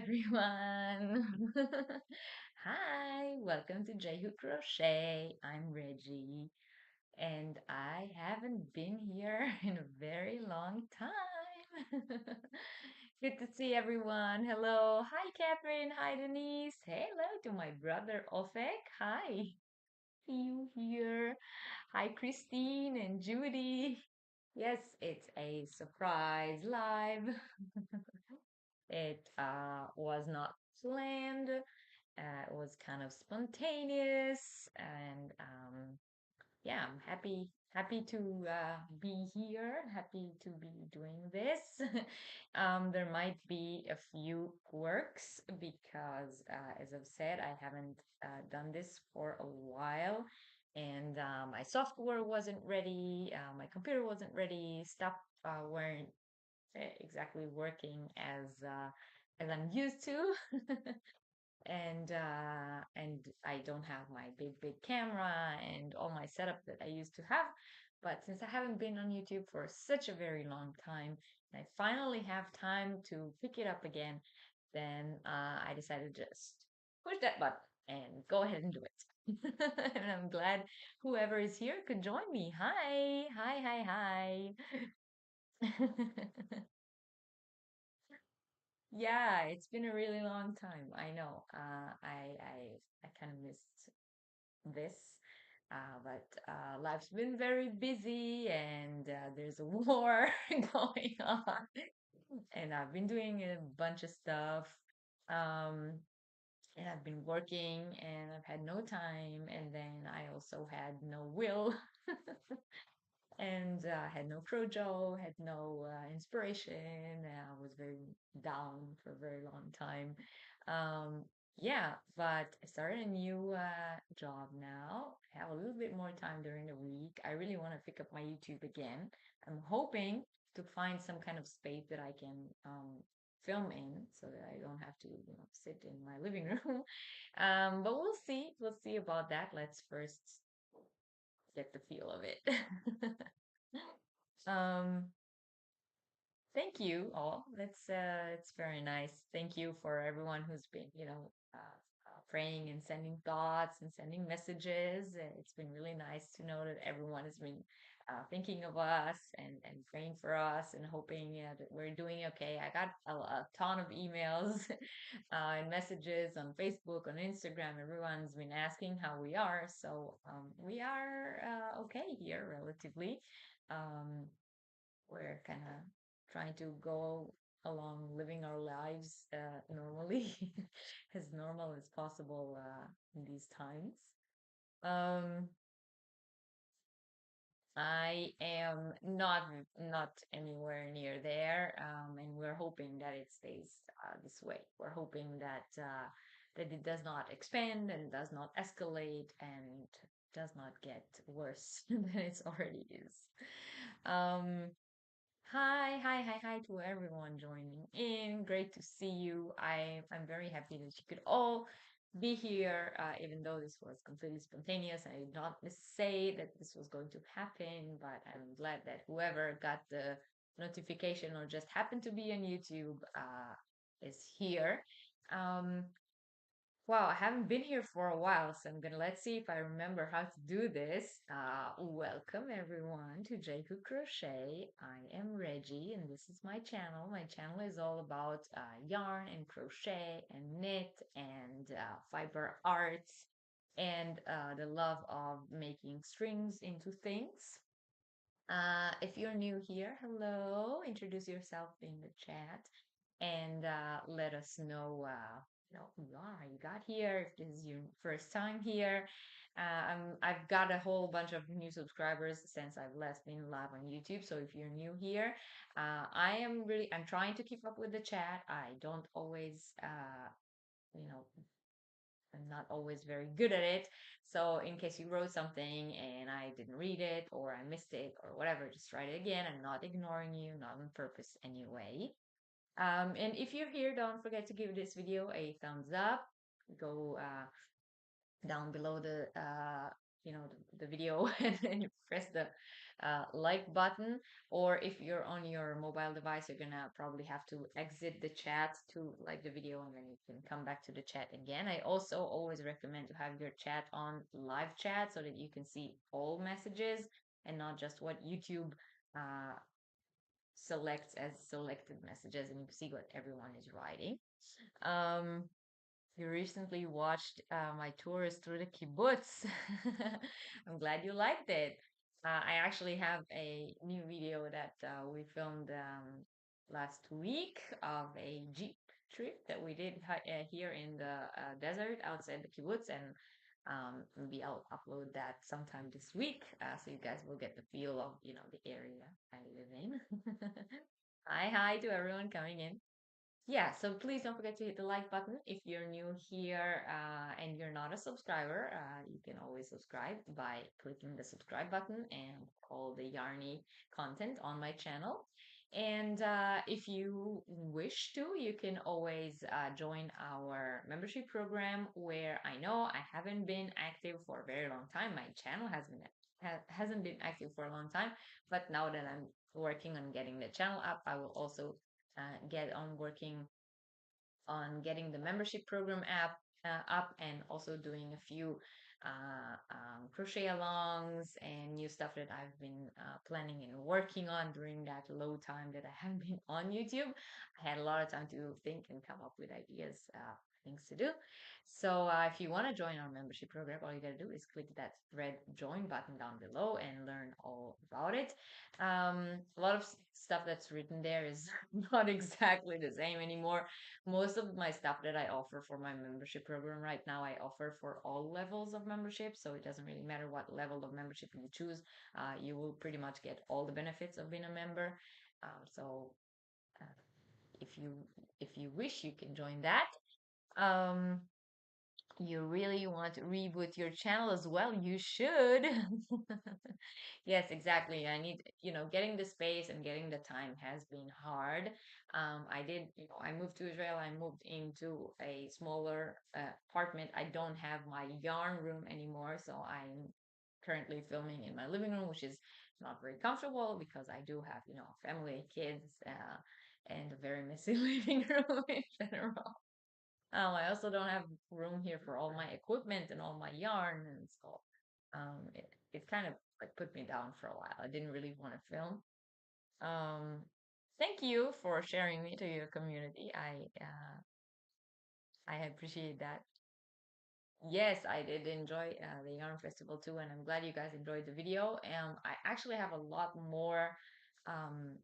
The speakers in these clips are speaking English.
everyone. Hi, welcome to J Crochet. I'm Reggie, and I haven't been here in a very long time. Good to see everyone. Hello. Hi, Catherine. Hi, Denise. Hello to my brother, Ofek. Hi. See you here. Hi, Christine and Judy. Yes, it's a surprise live. It was not planned. It was kind of spontaneous, and yeah, I'm happy to be here. Happy to be doing this. There might be a few quirks because, as I've said, I haven't done this for a while, and my software wasn't ready. My computer wasn't ready. Stuff weren't exactly working as I'm used to. And I don't have my big camera and all my setup that I used to have. But since I haven't been on YouTube for such a very long time, and I finally have time to pick it up again, then I decided to just push that button and go ahead and do it. And I'm glad whoever is here could join me. Hi, hi, hi. Yeah, it's been a really long time. I know. I kind of missed this. But life's been very busy and there's a war going on. And I've been doing a bunch of stuff. Um, and I've been working and I've had no time. And then I also had no will and had no projo, had no inspiration. I was very down for a very long time. Um, yeah, but I started a new job now. I have a little bit more time during the week. I really want to pick up my YouTube again. I'm hoping to find some kind of space that I can film in so that I don't have to, sit in my living room. But we'll see. We'll see about that. Let's first get the feel of it. Um, Thank you all. It's very nice. Thank you for everyone who's been, praying and sending thoughts and sending messages. It's been really nice to know that everyone has been thinking of us and praying for us and hoping that we're doing okay. I got a ton of emails and messages on Facebook, on Instagram. Everyone's been asking how we are. So we are okay here, relatively. Um, we're kind of trying to go along living our lives normally, as normal as possible in these times. Um, I am not anywhere near there, and we're hoping that it stays this way. We're hoping that it does not expand and does not escalate and does not get worse than it already is. Um, hi to everyone joining in. Great to see you. I'm very happy that you could all be here, even though this was completely spontaneous. I did not say that this was going to happen, but I'm glad that whoever got the notification or just happened to be on YouTube is here. Um, Wow, I haven't been here for a while, so let's see if I remember how to do this. Welcome everyone to J Crochet. I am Reggie, and this is my channel. My channel is all about yarn and crochet and knit and fiber arts and the love of making strings into things. If you're new here, hello. Introduce yourself in the chat and let us know, who you are, how you got here, if this is your first time here. I've got a whole bunch of new subscribers since I've last been live on YouTube. So if you're new here, I'm trying to keep up with the chat. I don't always, you know, I'm not always very good at it. So in case you wrote something and I didn't read it or I missed it or whatever, just write it again. I'm not ignoring you, not on purpose anyway. And if you're here, don't forget to give this video a thumbs up. Go down below the video and then you press like button, or if you're on your mobile device, you're gonna probably have to exit the chat to like the video, and then you can come back to the chat again. I also always recommend to have your chat on live chat so that you can see all messages and not just what YouTube uh, selects as selected messages, and you see what everyone is writing. Um, you recently watched my tours through the kibbutz. I'm glad you liked it. I actually have a new video that we filmed last week of a Jeep trip that we did here in the desert outside the kibbutz, and maybe I'll upload that sometime this week, so you guys will get the feel of the area I live in. Hi to everyone coming in. Yeah, so please don't forget to hit the like button. If you're new here and you're not a subscriber, you can always subscribe by clicking the subscribe button and all the Yarny content on my channel. And if you wish to, you can always join our membership program, where I know I haven't been active for a very long time. My channel hasn't been active for a long time, but now that I'm working on getting the channel up, I will also get on working on getting the membership program app up, and also doing a few crochet alongs and new stuff that I've been planning and working on during that low time that I haven't been on YouTube. I had a lot of time to think and come up with ideas, things to do. So if you want to join our membership program, all you got to do is click that red join button down below and learn all about it. A lot of stuff that's written there is not exactly the same anymore. Most of my stuff that I offer for my membership program right now, I offer for all levels of membership. So it doesn't really matter what level of membership you choose. You will pretty much get all the benefits of being a member. So uh, if you if you wish, you can join that. Um, you really want to reboot your channel as well, you should. Yes, exactly. I need, getting the space and getting the time has been hard. I did, I moved to Israel. I moved into a smaller apartment. I don't have my yarn room anymore, so I'm currently filming in my living room, which is not very comfortable because I do have, family, kids, and a very messy living room in general. I also don't have room here for all my equipment and all my yarn, and so it kind of like put me down for a while. I didn't really want to film. Um, Thank you for sharing me to your community. I appreciate that. Yes, I did enjoy the yarn festival too, and I'm glad you guys enjoyed the video. I actually have a lot more um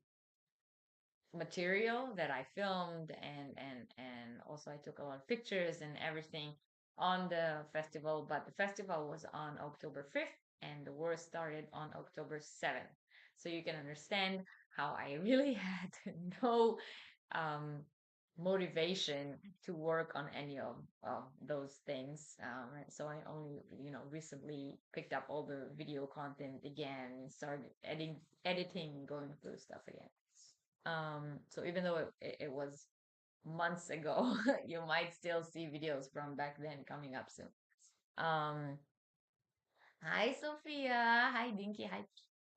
material that I filmed, and also I took a lot of pictures and everything on the festival, but the festival was on October 5th and the war started on October 7th. So you can understand how I really had no um motivation to work on any of those things. So I only, recently picked up all the video content again and started editing, going through stuff again. So even though it was months ago, you might still see videos from back then coming up soon. Um, Hi Sophia. Hi Dinky. Hi.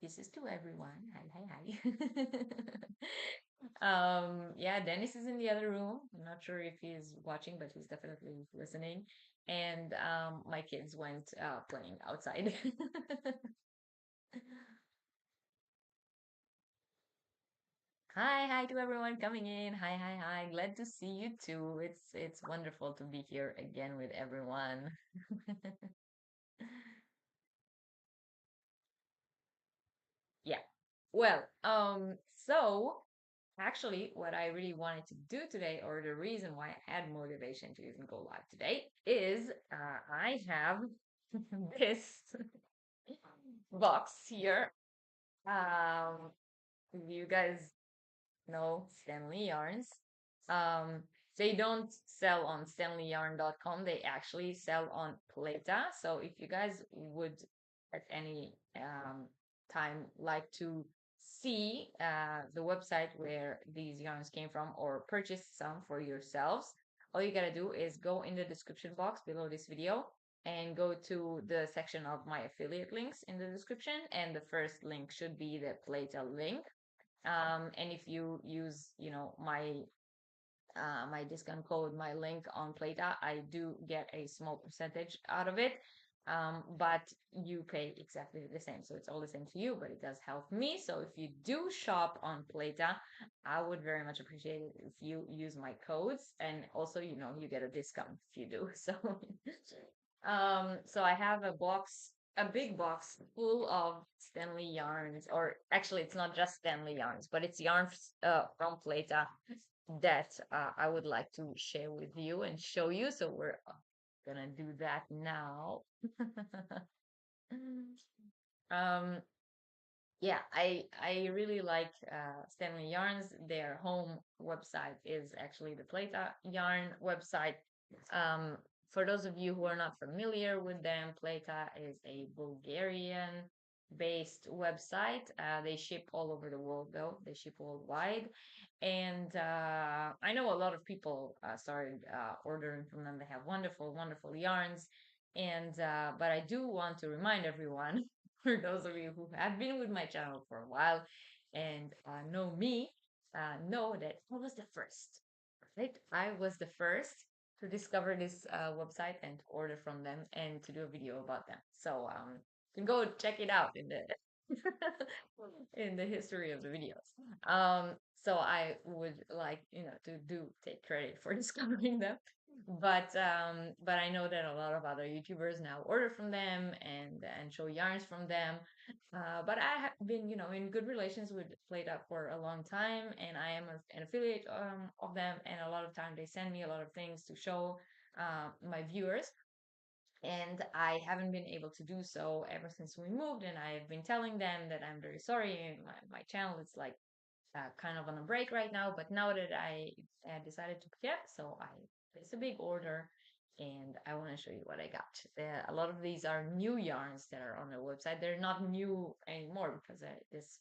This is to everyone. Hi, hi, hi. Yeah, Dennis is in the other room. I'm not sure if he's watching, but he's definitely listening. And my kids went playing outside. Hi to everyone coming in. Hi. Glad to see you too. It's wonderful to be here again with everyone. Yeah. Well, so actually what I really wanted to do today, or the reason why I had motivation to even go live today, is I have this box here. Um, you guys know Stanley Yarns. Um, they don't sell on stanleyyarn.com. They actually sell on Pleta. So if you guys would at any time like to see the website where these yarns came from, or purchase some for yourselves, all you gotta do is go in the description box below this video and go to the section of my affiliate links in the description. And the first link should be the Pleta link. And if you use, my discount code, my link on Pleta, I do get a small percentage out of it. But you pay exactly the same. So it's all the same to you, but it does help me. So if you do shop on Pleta, I would very much appreciate it if you use my codes. And also, you get a discount if you do. So I have a big box full of Stanley yarns, or actually, it's not just Stanley yarns, but it's yarns from Pleta that I would like to share with you and show you. So we're gonna do that now. um, yeah, I really like Stanley Yarns. Their home website is actually the Pleta Yarn website. Um, for those of you who are not familiar with them, Pleta is a Bulgarian based website. They ship all over the world, though. They ship worldwide. And I know a lot of people started ordering from them. They have wonderful, wonderful yarns. And but I do want to remind everyone, for those of you who have been with my channel for a while and know me, know that I was the first, right? I was the first to discover this website and to order from them and to do a video about them. So you can go check it out in the in the history of the videos. So I would like, to do take credit for discovering them. But I know that a lot of other YouTubers now order from them and show yarns from them. But I have been, in good relations with Pleta for a long time, and I am an affiliate of them. And a lot of time they send me a lot of things to show my viewers, and I haven't been able to do so ever since we moved. And I've been telling them that I'm very sorry. My channel is like kind of on a break right now, but now that I decided to pick up, so I placed a big order, and I want to show you what I got. A lot of these are new yarns that are on the website. They're not new anymore because this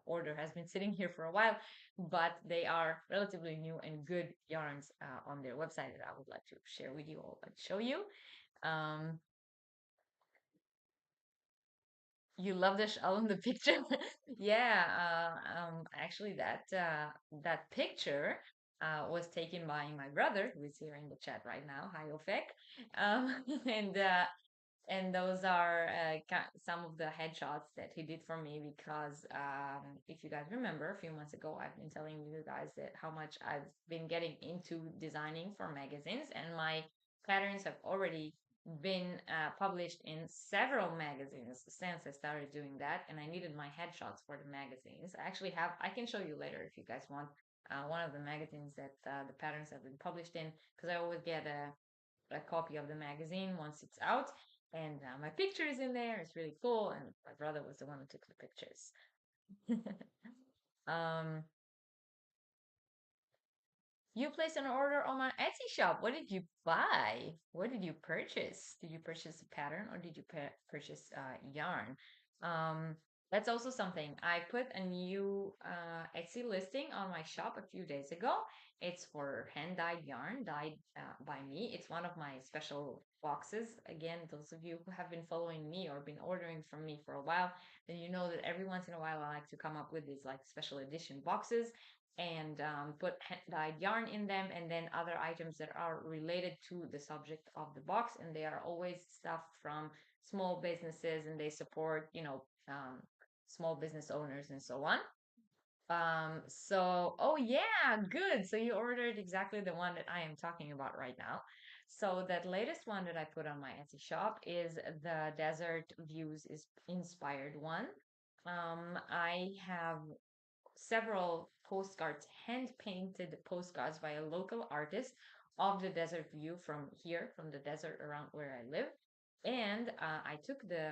order has been sitting here for a while, but they are relatively new and good yarns on their website that I would like to share with you all and show you. Um, you love the shell in the picture? Yeah, actually that picture was taken by my brother, who is here in the chat right now. Hi, Ofek. And those are some of the headshots that he did for me because if you guys remember, a few months ago, I've been telling you guys that how much I've been getting into designing for magazines, and my patterns have already been published in several magazines since I started doing that, and I needed my headshots for the magazines. I can show you later if you guys want one of the magazines that the patterns have been published in, because I always get a copy of the magazine once it's out, and my picture is in there. It's really cool, and my brother was the one who took the pictures. um, you placed an order on my Etsy shop. What did you buy? What did you purchase? Did you purchase a pattern or did you purchase yarn? Um, that's also something. I put a new Etsy listing on my shop a few days ago. It's for hand dyed yarn, dyed by me. It's one of my special boxes. Again, those of you who have been following me or been ordering from me for a while, then you know that every once in a while I like to come up with these like special edition boxes and put dyed yarn in them, and then other items that are related to the subject of the box, and they are always stuff from small businesses, and they support small business owners and so on. Oh yeah, good. So you ordered exactly the one that I am talking about right now. So that latest one that I put on my Etsy shop is the Desert Views is inspired one. I have several postcards, hand painted postcards by a local artist of the desert view from here, from the desert around where I live. And I took the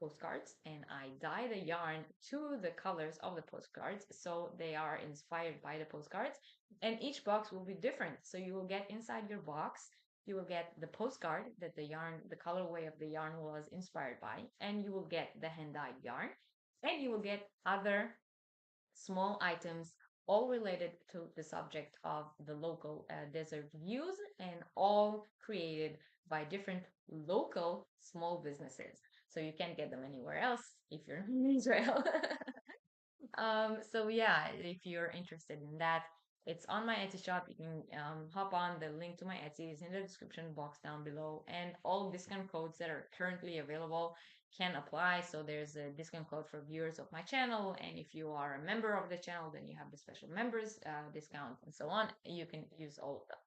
postcards and I dye the yarn to the colors of the postcards, so they are inspired by the postcards. And each box will be different. So you will get inside your box, you will get the postcard that the colorway of the yarn was inspired by, and you will get the hand dyed yarn, and you will get other small items, all related to the subject of the local desert views, and all created by different local small businesses. So you can't get them anywhere else if you're in Israel. So yeah, if you're interested in that, it's on my Etsy shop. You can hop on. The link to my Etsy is in the description box down below, and all discount codes that are currently available can apply. So there's a discount code for viewers of my channel, and if you are a member of the channel, then you have the special members discount and so on. You can use all of them.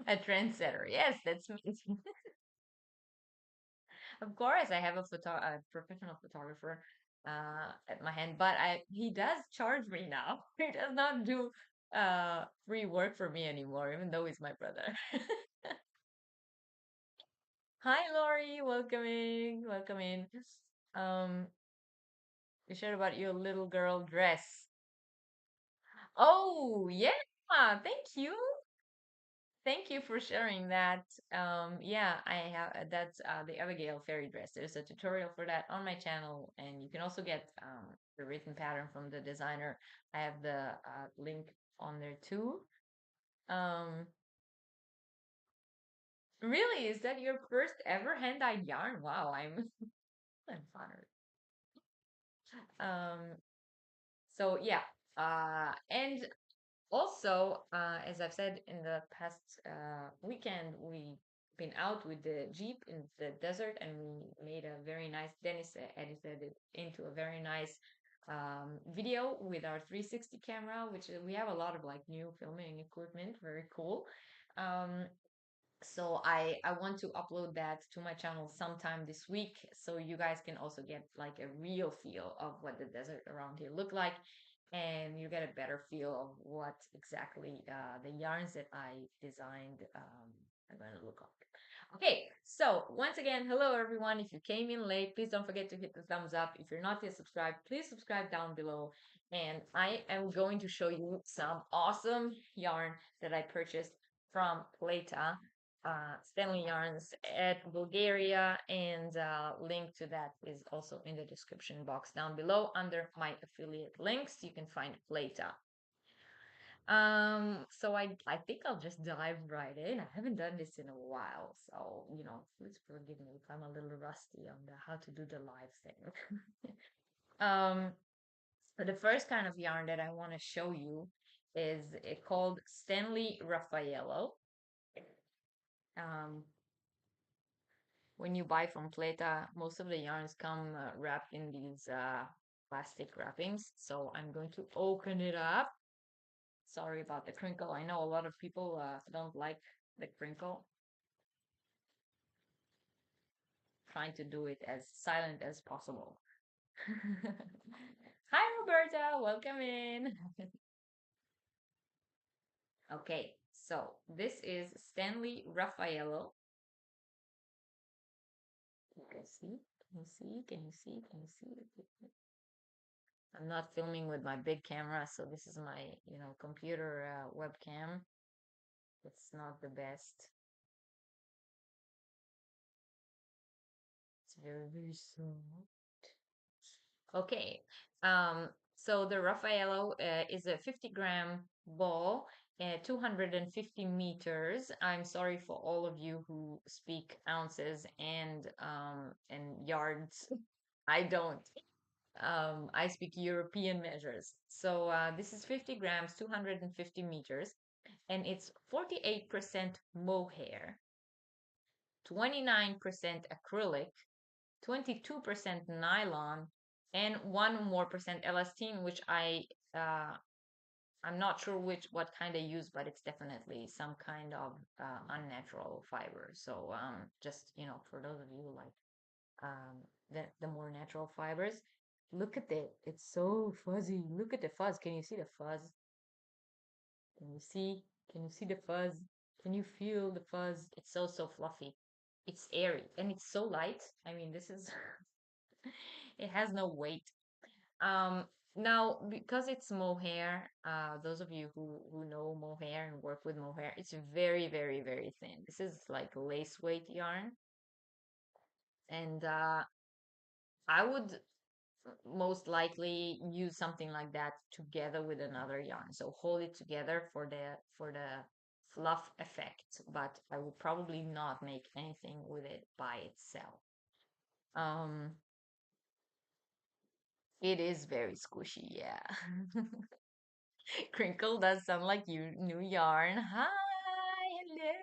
A trendsetter. Yes, that's me. Of course, I have a professional photographer at my hand, but I he does charge me now. He does not do free work for me anymore, even though he's my brother. Hi, Lori, welcome in, welcome in. Um, you shared about your little girl dress. Oh, yeah, thank you. Thank you for sharing that. Yeah, I have that's the Abigail fairy dress. There's a tutorial for that on my channel, and you can also get the written pattern from the designer. I have the link on there too. Um, really, is that your first ever hand-dyed yarn? Wow, I'm honored. Um, so yeah, and also, as I've said in the past weekend, we've been out with the Jeep in the desert and we made a very nice, Dennis edited it into a very nice video with our 360 camera, which we have a lot of like new filming equipment, very cool. Um, so I want to upload that to my channel sometime this week so you guys can also get like a real feel of what the desert around here look like, and you get a better feel of what exactly the yarns that I designed are going to look like. Okay, so once again, hello everyone. If you came in late, please don't forget to hit the thumbs up. If you're not yet subscribed, please subscribe down below. And I am going to show you some awesome yarn that I purchased from Pleta, Stanley Yarns at Bulgaria, and link to that is also in the description box down below under my affiliate links. You can find Pleta. So I think I'll just dive right in. I haven't done this in a while, so please forgive me if I'm a little rusty on the how to do the live thing. um, but the first kind of yarn that I want to show you is called Stanley Raffaello. Um, when you buy from Pleta, most of the yarns come wrapped in these plastic wrappings. So I'm going to open it up. Sorry about the crinkle. I know a lot of people don't like the crinkle. Trying to do it as silent as possible. Hi, Roberta. Welcome in. Okay, so this is Stanley Raffaello. You can see. Can you see? Can you see? Can you see? I'm not filming with my big camera, so this is my, computer webcam. It's not the best. It's very, very soft. Okay. So the Raffaello is a 50-gram ball, 250 meters. I'm sorry for all of you who speak ounces and yards. I don't. I speak European measures. So this is 50 grams, 250 meters, and it's 48% mohair, 29% acrylic, 22% nylon, and 1% elastine, which uh, I'm not sure what kind I use, but it's definitely some kind of unnatural fiber. So just for those of you who like the more natural fibers, look at it. It's so fuzzy. Look at the fuzz. Can you see the fuzz? Can you see? Can you see the fuzz? Can you feel the fuzz? It's so fluffy. It's airy and it's so light. I mean, this is it has no weight. Um, Now because it's mohair, those of you who know mohair and work with mohair, it's very, very, very thin. This is like lace weight yarn, and I would most likely use something like that together with another yarn. So hold it together for the fluff effect, but I will probably not make anything with it by itself. Um, it is very squishy, yeah. Crinkle does sound like you new yarn. Hi, hello.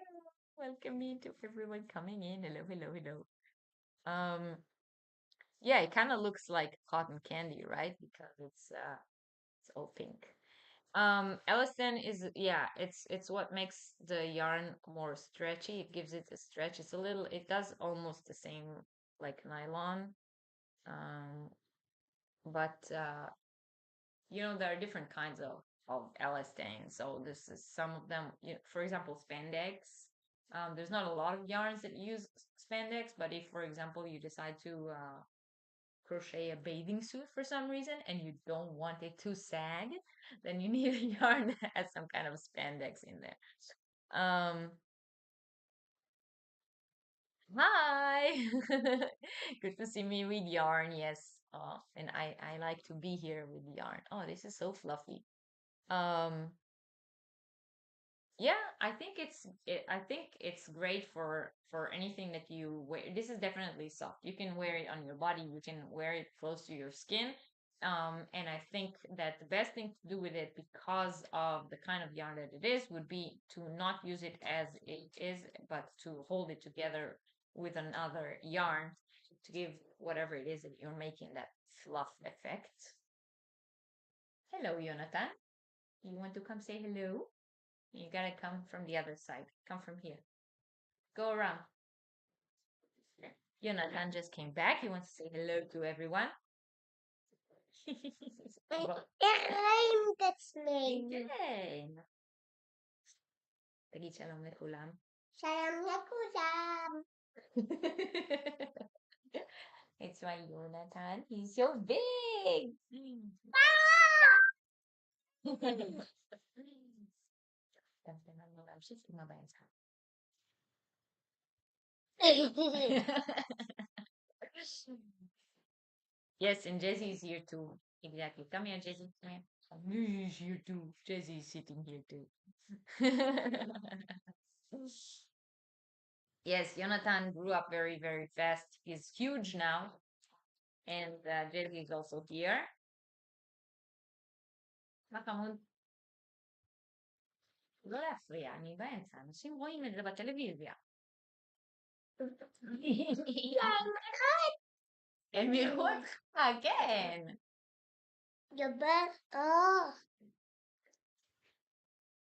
Welcome in to everyone coming in. Hello, hello, hello. Yeah, it kind of looks like cotton candy, right? Because it's all pink. Elastin is, yeah, it's what makes the yarn more stretchy. It gives it a stretch. It's a little, it does almost the same like nylon. Um, but there are different kinds of elastin. So this is some of them, for example, spandex. There's not a lot of yarns that use spandex, but if, for example, you decide to crochet a bathing suit for some reason and you don't want it to sag, then you need a yarn that has some kind of spandex in there. Hi. Good to see me with yarn. Yes. And I like to be here with yarn. Oh, this is so fluffy. Um, yeah, I think it's great for anything that you wear. This is definitely soft. You can wear it on your body, you can wear it close to your skin. And I think that the best thing to do with it, because of the kind of yarn that it is, would be to not use it as it is, but to hold it together with another yarn to give whatever it is that you're making that fluff effect. Hello, Jonathan. You want to come say hello? You gotta come from the other side. Come from here. Go around. Jonathan just came back. He wants to say hello to everyone. That's me. Again. Tagi shalom lekulam. Shalom lekulam. It's my Jonathan. He's so big. Yes, and Jesse's here too. Exactly. Come here, Jesse. Come here. He's here too. Jesse's sitting here too. Yes, Jonathan grew up very, very fast. He's huge now. And Jesse is also here. Makamon, לא להפריע, אני באמצע. אנשים רואים את זה בטלוויזיה. הם יראו אותך, כן. דבר,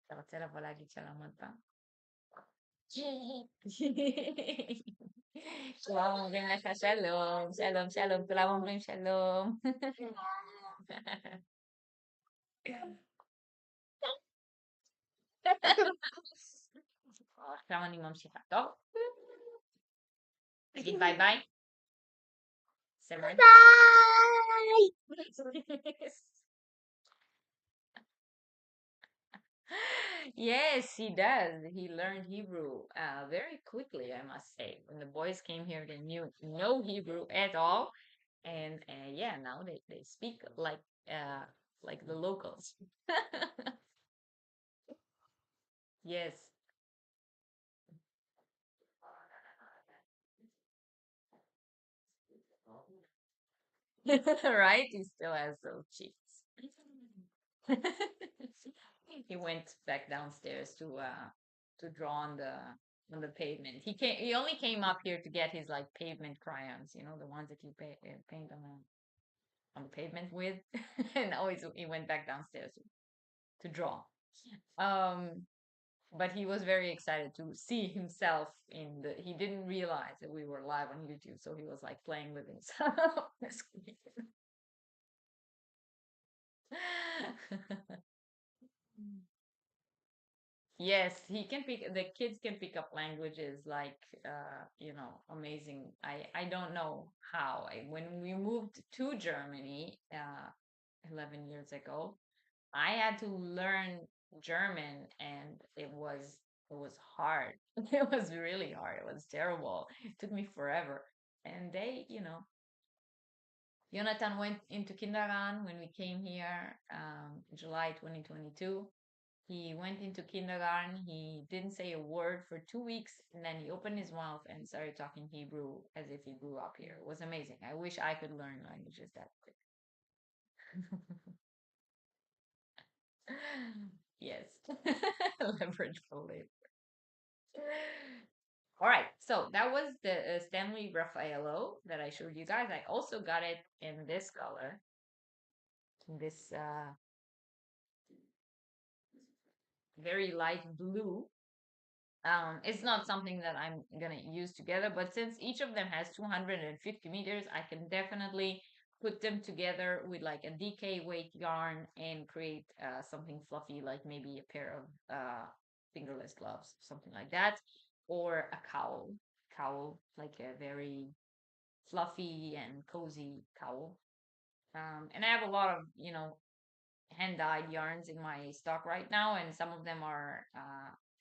אתה רוצה לבוא להגיד שלום עוד פעם? כולם אומרים לך שלום, שלום, שלום, כולם אומרים שלום. עכשיו אני ממשיכה, טוב? תגיד ביי ביי. ביי! Yes, he does. He learned Hebrew very quickly, I must say. When the boys came here, they knew no Hebrew at all, and yeah, now they speak like the locals. Yes. Right? He still has those cheeks. He went back downstairs to draw on the pavement. He only came up here to get his like pavement crayons, the ones that you paint on the pavement with. And always he went back downstairs to draw. Um but he was very excited to see himself he didn't realize that we were live on YouTube, so he was like playing with himself on the screen. Yes, the kids can pick up languages like amazing. I don't know how. When we moved to Germany 11 years ago, I had to learn German, and it was hard. It was really hard. It was terrible. It took me forever. And they, Jonathan went into kindergarten when we came here, July 2022. He went into kindergarten. He didn't say a word for 2 weeks, and then he opened his mouth and started talking Hebrew as if he grew up here. It was amazing. I wish I could learn languages that quick. Yes. Leverage for later. All right, so that was the Stanley Raffaello that I showed you guys. I also got it in this color, this very light blue. It's not something that I'm gonna use together, but since each of them has 250 meters, I can definitely put them together with like a DK weight yarn and create something fluffy, like maybe a pair of fingerless gloves, something like that, or a cowl, like a very fluffy and cozy cowl. And I have a lot of, hand-dyed yarns in my stock right now, and some of them are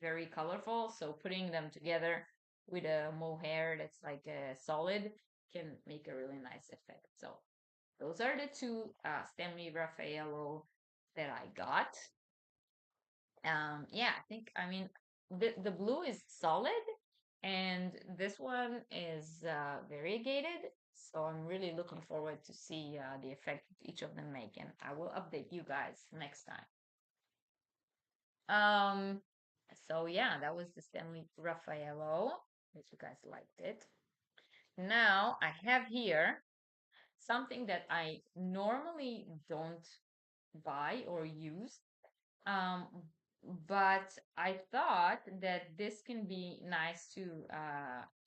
very colorful. So putting them together with a mohair that's like a solid can make a really nice effect. So those are the two Stanley Raffaello that I got. Yeah, I mean, the blue is solid, and this one is variegated. So I'm really looking forward to see the effect each of them make, and I will update you guys next time. Um, so yeah, that was the Stanley Raffaello. Hope you guys liked it. Now I have here something that I normally don't buy or use. Um, but I thought that this can be nice to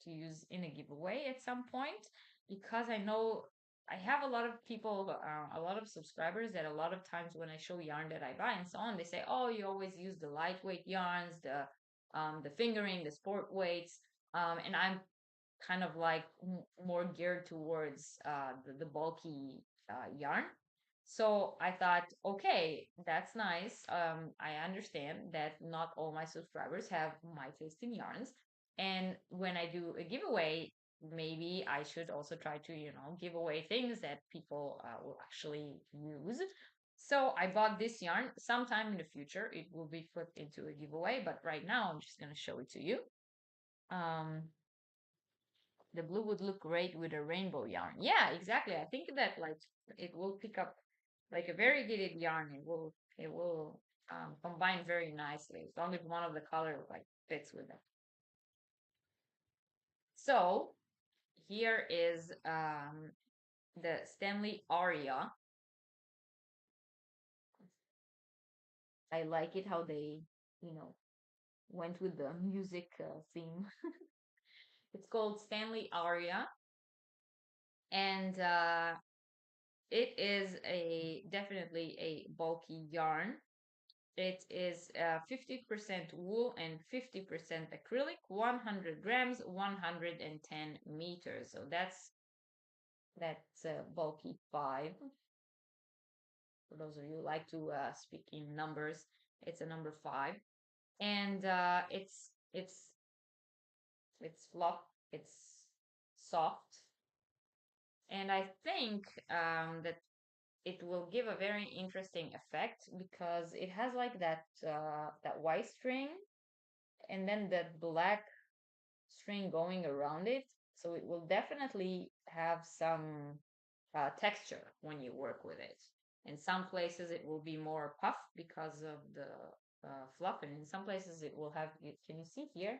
use in a giveaway at some point, because I know I have a lot of people, a lot of subscribers that a lot of times when I show yarn that I buy and so on, they say, "Oh, you always use the lightweight yarns, the fingering, the sport weights," and I'm kind of like more geared towards the bulky yarn. So I thought, okay, that's nice. I understand that not all my subscribers have my taste in yarns. And when I do a giveaway, maybe I should also try to, give away things that people will actually use. So I bought this yarn. Sometime in the future, it will be put into a giveaway, but right now I'm just going to show it to you. Um, the blue would look great with a rainbow yarn. Yeah, exactly. I think that like it will pick up like a variegated yarn. It will combine very nicely as long as one of the color like fits with it. So here is the Stanley Aria. I like it how they, you know, went with the music theme. It's called Stanley Aria, and it is a definitely a bulky yarn. It is 50% wool and 50% acrylic, 100 grams, 110 meters. So that's bulky 5. For those of you who like to speak in numbers, it's a number 5, and it's fluff, it's soft, and I think that it will give a very interesting effect because it has like that white string and then the black string going around it. So it will definitely have some texture when you work with it. In some places it will be more puff because of the fluff, and in some places it will have, can you see here?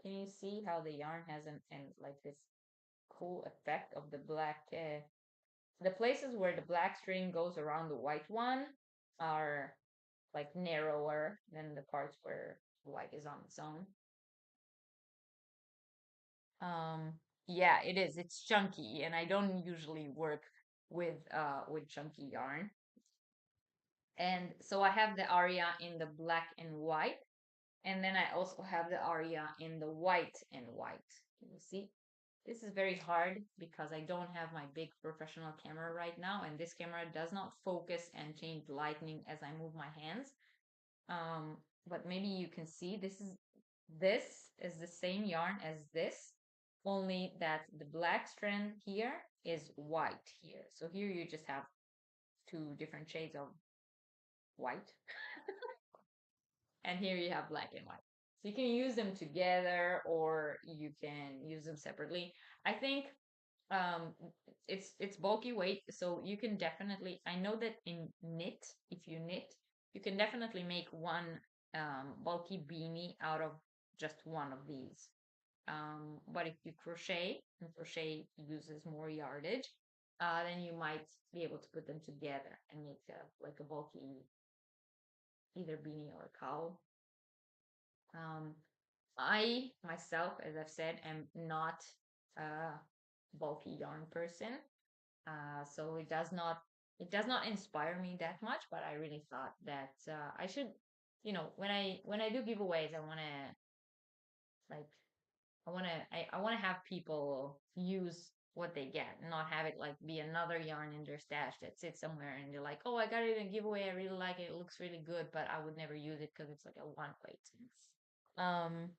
Can you see how the yarn has an like this cool effect of the black? The places where the black string goes around the white one are like narrower than the parts where white is on its own. Um, yeah, it is. It's chunky, and I don't usually work with chunky yarn. And so I have the aria in the black and white, and then I also have the aria in the white and white. Can you see? This is very hard because I don't have my big professional camera right now, and this camera does not focus and change lighting as I move my hands. But maybe you can see this is the same yarn as this, only that the black strand here is white here. So here you just have two different shades of white, and here you have black and white. So you can use them together or you can use them separately. I think um it's bulky weight, so you can definitely, I know that in knit, if you knit, you can definitely make one bulky beanie out of just one of these. But if you crochet, and crochet uses more yardage, then you might be able to put them together and make like a bulky either beanie or cowl. um, I myself, as I've said, am not a bulky yarn person. So it does not inspire me that much, but I really thought that I should, when I do giveaways, like I want to have people use what they get, and not have it like be another yarn in their stash that sits somewhere and they're like, oh, I got it in a giveaway, I really like it, it looks really good, but I would never use it because it's like a one weight. Um,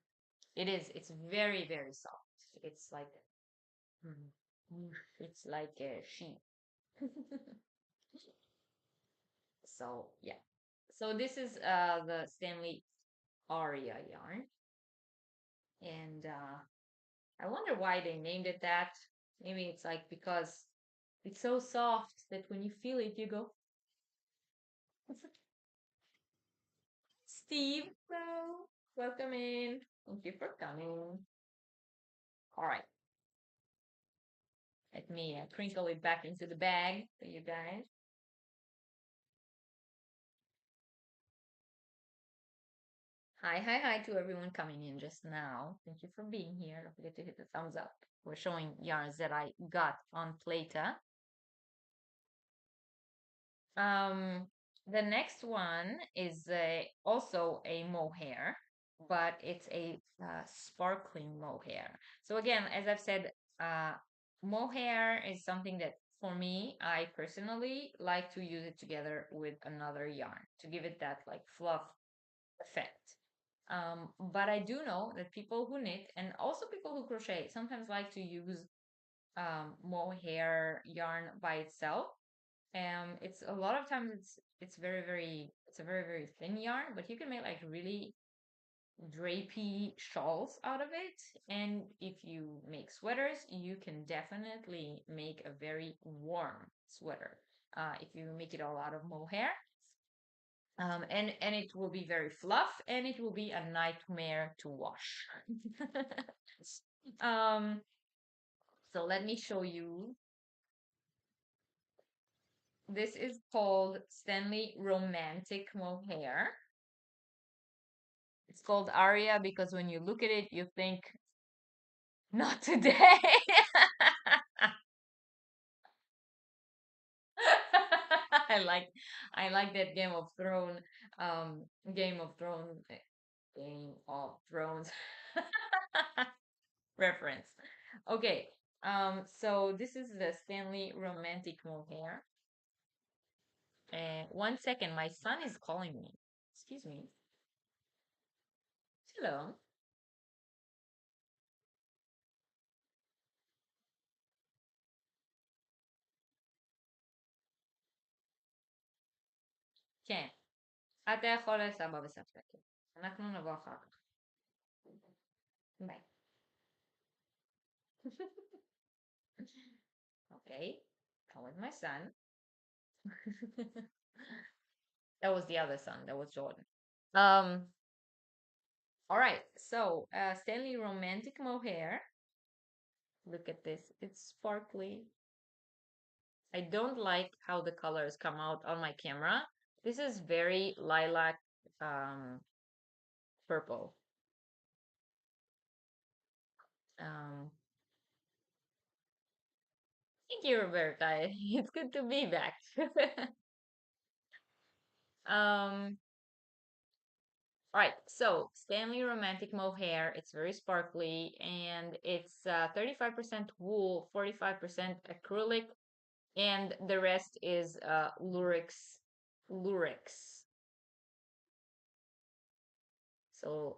it's very, very soft. It's like it's like a sheep. So yeah. So this is the Stanley Aria yarn, and I wonder why they named it that. Maybe it's like because it's so soft that when you feel it, you go. Steve, hello, welcome in. Thank you for coming. All right, let me crinkle it back into the bag for you guys. Hi, hi, hi to everyone coming in just now. Thank you for being here. Don't forget to hit the thumbs up. We're showing yarns that I got on Pleta. Um, the next one is also a mohair, but it's a sparkling mohair. So again, as I've said, uh, mohair is something that for me, I personally like to use it together with another yarn to give it that like fluff effect. But I do know that people who knit and also people who crochet sometimes like to use mohair yarn by itself. It's a lot of times it's very very it's a very very thin yarn, but you can make like really drapey shawls out of it. And if you make sweaters, you can definitely make a very warm sweater if you make it all out of mohair. And it will be very fluff, and it will be a nightmare to wash. um, so let me show you. This is called Stanley Romantic Mohair. It's called Aria because when you look at it, you think, not today. I like I like that Game of Thrones Game of Thrones reference. Okay. So this is the Stanley Romantic Mohair. One second, my son is calling me. Excuse me. Hello. כן. אתה יכול לסבא וסבתא. כן. אנחנו נבוא אחר כך. ביי. Okay. Come with my son. That was the other son. That was Jordan. Um, all right. So, Stanley Romantic Mohair. Look at this. It's sparkly. I don't like how the colors come out on my camera. This is very lilac purple. Um, Thank you, Roberta. It's good to be back. um, all right, so Stanley Romantic Mohair, it's very sparkly and it's 35% wool, 45% acrylic, and the rest is Lurex. So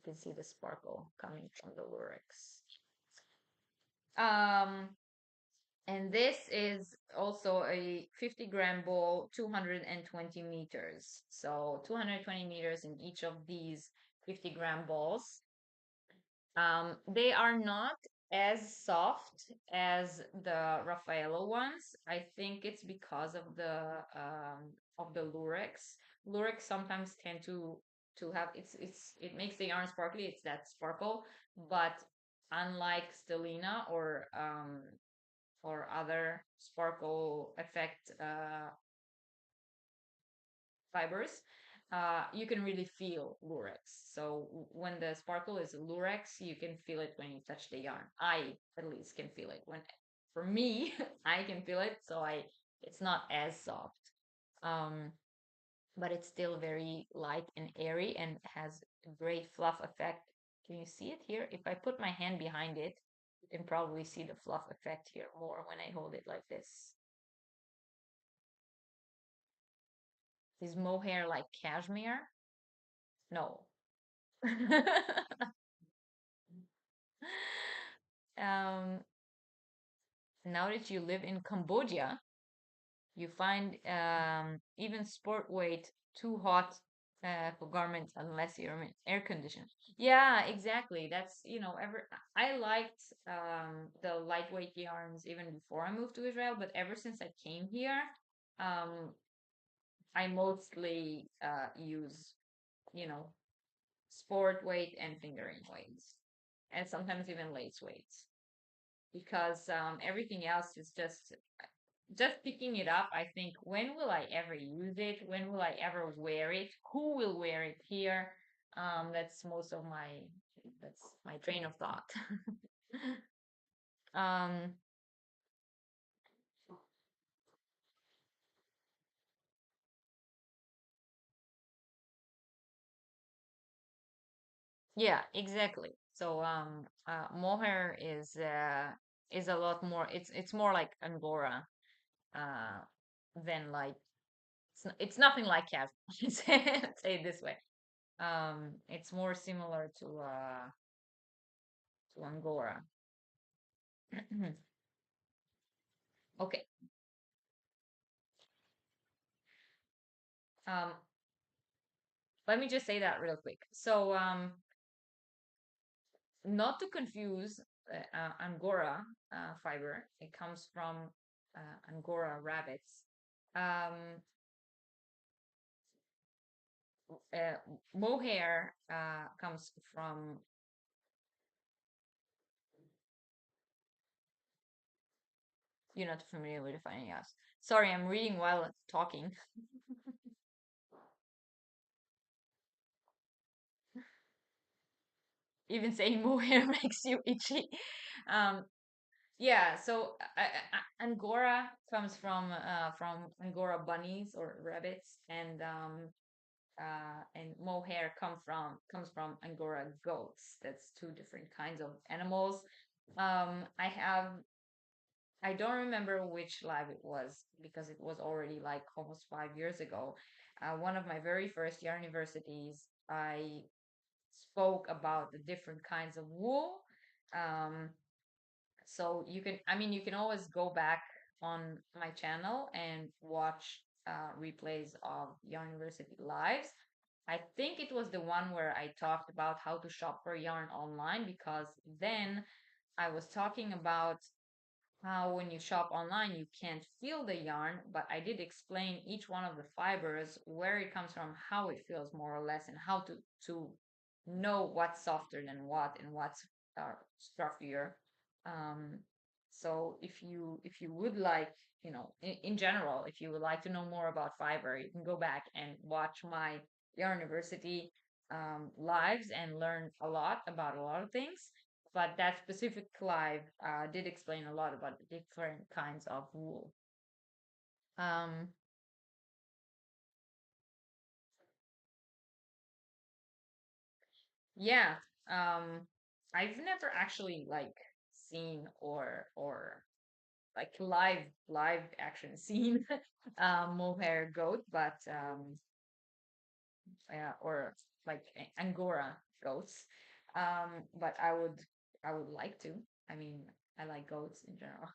can see the sparkle coming from the lurex. Um, and this is also a 50-gram ball, 220 meters. So 220 meters in each of these 50-gram balls. They are not as soft as the Raffaello ones. I think it's because of the lurex. Lurex sometimes tend to have it makes the yarn sparkly. It's that sparkle, but unlike Stellina or other sparkle effect fibers, you can really feel lurex. So when the sparkle is lurex, you can feel it when you touch the yarn. I at least can feel it when, for me, I can feel it. So it's not as soft, um, but it's still very light and airy and has a great fluff effect. Can you see it here? If I put my hand behind it, you can probably see the fluff effect here more when I hold it like this. Is mohair like cashmere? No. um, Now that you live in Cambodia, you find even sport weight too hot for garments unless you're in air conditioned. Yeah, exactly. That's, ever I liked the lightweight yarns even before I moved to Israel, but ever since I came here, um, I mostly use, you know, sport weight and fingering weights, and sometimes even lace weights, because everything else is just picking it up. I think, when will I ever use it? When will I ever wear it? Who will wear it here? That's most of that's my train of thought. um, yeah, exactly. So mohair is a lot more. It's more like angora uh, than like it's nothing like cat. Say it this way. It's more similar to angora. Okay. Um, Let me just say that real quick. So, not to confuse Angora fiber, it comes from Angora rabbits. Um, uh, Mohair comes from, you're not familiar with defining us. Sorry, I'm reading while talking. Even saying mohair makes you itchy. Um, Yeah, so Angora comes from Angora bunnies or rabbits, and mohair comes from Angora goats. That's two different kinds of animals. I don't remember which live it was because it was already like almost 5 years ago. One of my very first yarn universities, I spoke about the different kinds of wool. Um, so you can always go back on my channel and watch replays of Yarn University lives. I think it was the one where I talked about how to shop for yarn online, because then I was talking about how when you shop online you can't feel the yarn, but I did explain each one of the fibers, where it comes from, how it feels more or less, and how to know what's softer than what and what's stuffier. um, so if you would like, in general, if you would like to know more about fiber, you can go back and watch my Yarn University lives and learn a lot about a lot of things. But that specific live did explain a lot about the different kinds of wool. Um, yeah, I've never actually like seen or like live action seen mohair goat, but or like Angora goats. But I would like to. I mean, I like goats in general,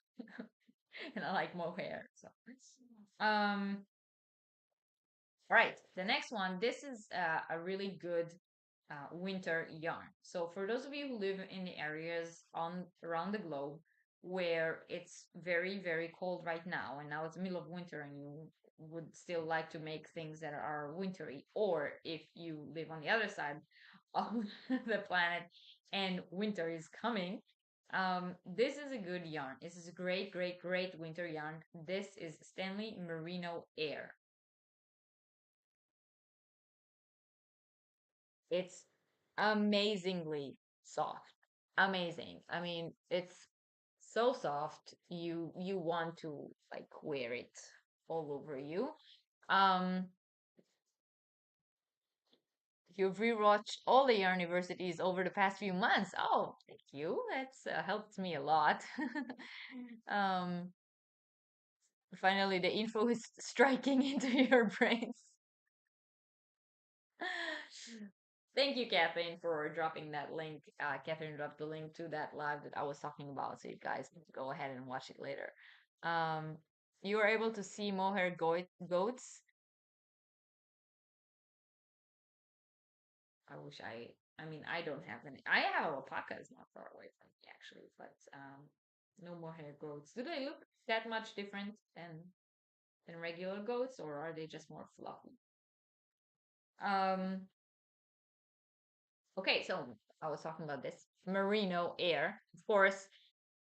and I like mohair. So, um, right. The next one. This is a really good winter yarn. So for those of you who live in the areas on around the globe where it's very, very cold right now, and now it's the middle of winter and you would still like to make things that are wintry, or if you live on the other side of the planet and winter is coming, this is a good yarn. This is a great, great, great winter yarn. This is Stanley Merino Air. It's amazingly soft. Amazing. I mean, it's so soft. You want to like wear it all over you. Um, you've rewatched all the universities over the past few months. Oh, thank you. That's helped me a lot. um, finally, the info is striking into your brains. Thank you, Catherine, for dropping that link. Catherine dropped the link to that live that I was talking about, so you guys can go ahead and watch it later. Um, you were able to see mohair goats. I wish I mean, I don't have any. I have alpacas not far away from me, actually, but no mohair goats. Do they look that much different than regular goats, or are they just more fluffy? Um, okay, so I was talking about this merino air. Of course,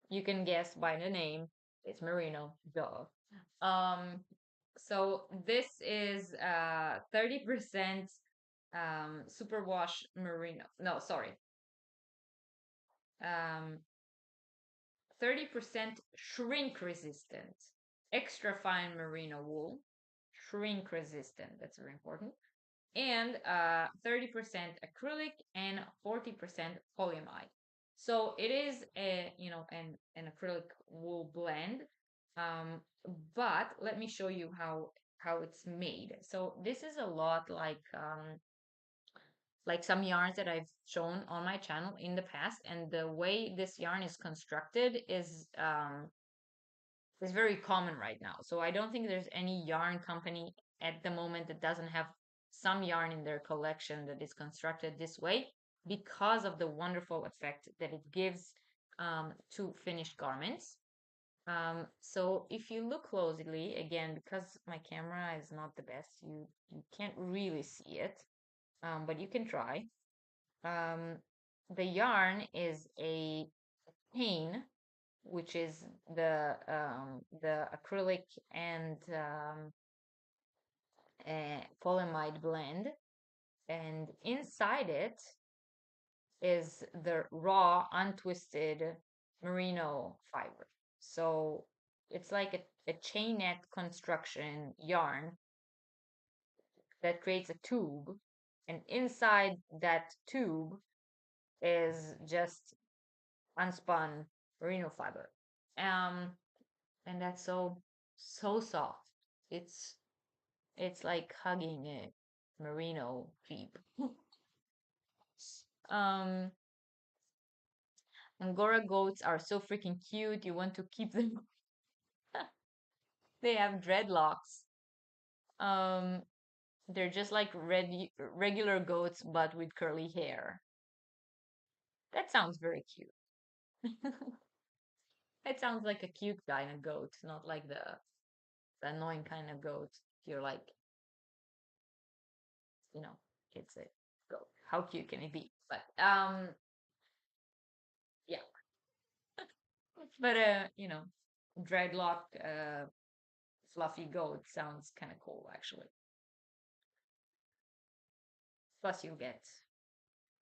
you can guess by the name, it's merino, duh. So this is 30% superwash merino. No, sorry. 30% shrink resistant, extra fine merino wool, shrink resistant. That's very important. And 30% acrylic and 40% polyamide. So it is a an acrylic wool blend. Um, but let me show you how it's made. So this is a lot like some yarns that I've shown on my channel in the past, and the way this yarn is constructed is very common right now. So I don't think there's any yarn company at the moment that doesn't have some yarn in their collection that is constructed this way because of the wonderful effect that it gives to finished garments. So if you look closely, again, because my camera is not the best, you can't really see it, but you can try. Um, the yarn is a cane, which is the acrylic and polyamide blend, and inside it is the raw untwisted merino fiber. So it's like a chainette construction yarn that creates a tube, and inside that tube is just unspun merino fiber. Um, and that's so soft. It's it's like hugging a merino sheep. um, Angora goats are so freaking cute. You want to keep them. They have dreadlocks. Um, they're just like regular goats, but with curly hair. That sounds very cute. It sounds like a cute kind of goat, not like the annoying kind of goat. You're like, you know, it's a goat. How cute can it be? But yeah. But dreadlock fluffy goat sounds kind of cool actually. Plus you get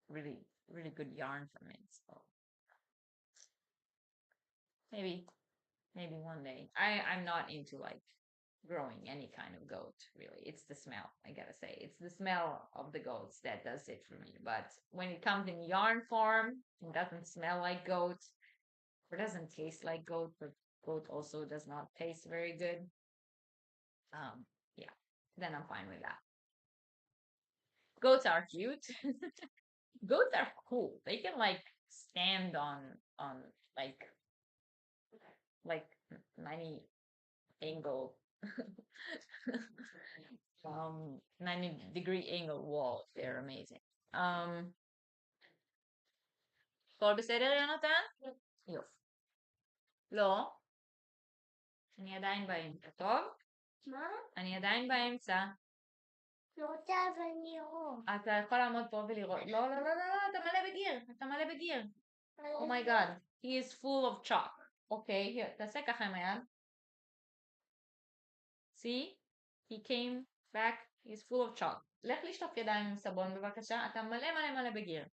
really really good yarn from it. So maybe maybe one day. I'm not into like growing any kind of goat really. It's the smell, I gotta say. It's the smell of the goats that does it for me. But when it comes in yarn form, it doesn't smell like goat or doesn't taste like goat, but goat also does not taste very good. Yeah, then I'm fine with that. Goats are cute. Goats are cool. They can like stand on like like 90 angle 90-degree angle wall. They're amazing. Um כל בסדר יונתן? יופי. לא, אני עדיין באמצע, טוב? מה? אני עדיין באמצע. לא רוצה אבל לראות. אתה יכול לעמוד פה ולראות. לא, לא, לא, לא, אתה מלא בגיר. אתה מלא בגיר. Oh my god. He is full of chalk. אוקיי, תעשה ככה עם היד. See? He came back. He is full of chalk. לך לשטוף ידיים עם סבון בבקשה. אתה מלא מלא מלא בגיר.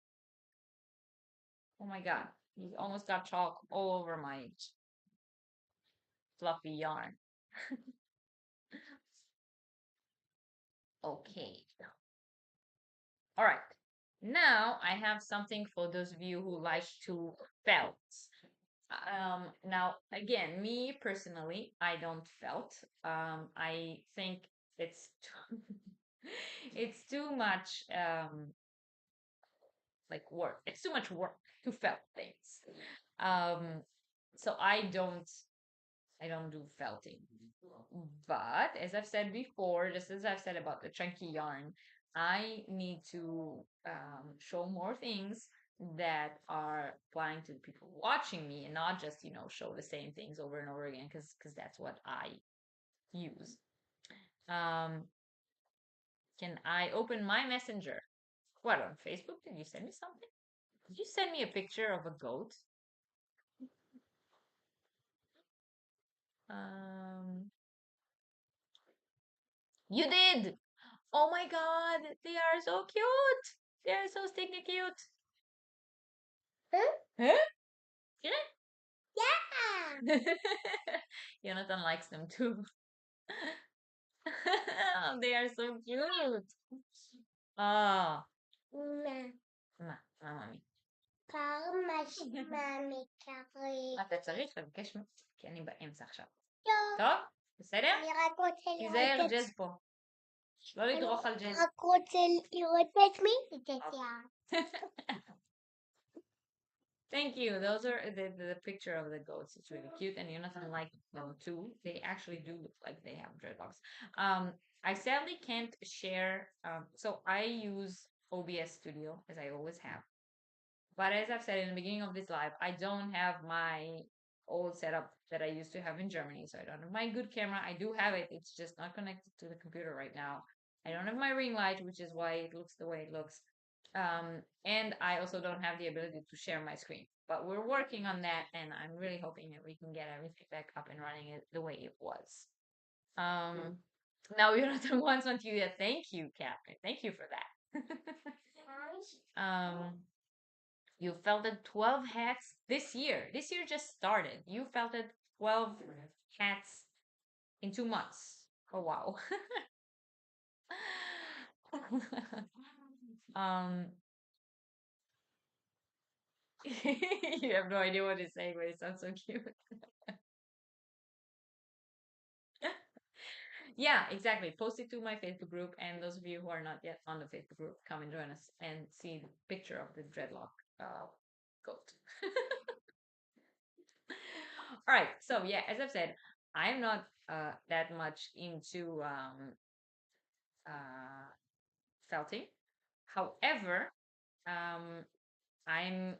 Oh my god. He almost got chalk all over my fluffy yarn. Okay. All right. Now I have something for those of you who like to felt. Now again, me personally, I don't felt. I think it's it's too much like work. It's too much work to felt things. So I don't do felting. But as I've said before, just as I've said about the chunky yarn, I need to show more things that are applying to the people watching me and not just, show the same things over and over again because that's what I use. Can I open my messenger? What, on Facebook? Did you send me something? Did you send me a picture of a goat? You did! Oh my god, they are so cute! They are so stinky cute! Huh? Huh? Yeah! Jonathan likes them too. They are so cute! Ah. mommy. מאמי קרי. אתה צריך לבקש כי אני באמצע עכשיו. טוב? בסדר? אני רק רוצה לראות תיזהר ג'אז פה. לא לדרוך על ג'אז. רק רוצה לראות את מי? את השיער. Thank you. Those are the picture of the goats. It's really cute, and Jonathan likes them too. They actually do look like they have dreadlocks. I sadly can't share. So I use OBS Studio as I always have. But as I've said in the beginning of this live, I don't have my old setup that I used to have in Germany. So I don't have my good camera. I do have it. It's just not connected to the computer right now. I don't have my ring light, which is why it looks the way it looks. And I also don't have the ability to share my screen. But we're working on that, and I'm really hoping that we can get everything back up and running it the way it was. Now Jonathan wants to you. Thank you, Catherine. Thank you for that. You felted 12 hats this year. This year just started. You felted 12 hats in 2 months. Oh, wow. You have no idea what it's saying, but it sounds so cute. Yeah, exactly. Post it to my Facebook group, and those of you who are not yet on the Facebook group, come and join us and see the picture of the dreadlock goat. All right, so yeah, as I've said, I'm not that much into felting. However, I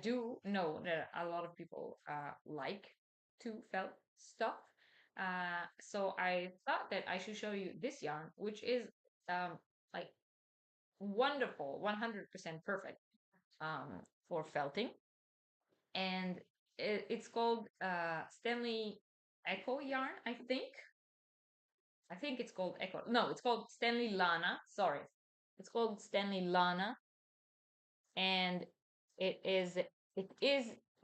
do know that a lot of people like to felt stuff. So I thought that I should show you this yarn, which is like wonderful, 100% perfect for felting. And it's called Stanley Echo yarn, I think. I think it's called Echo. No, it's called Stanley Lana. Sorry. It's called Stanley Lana. And it is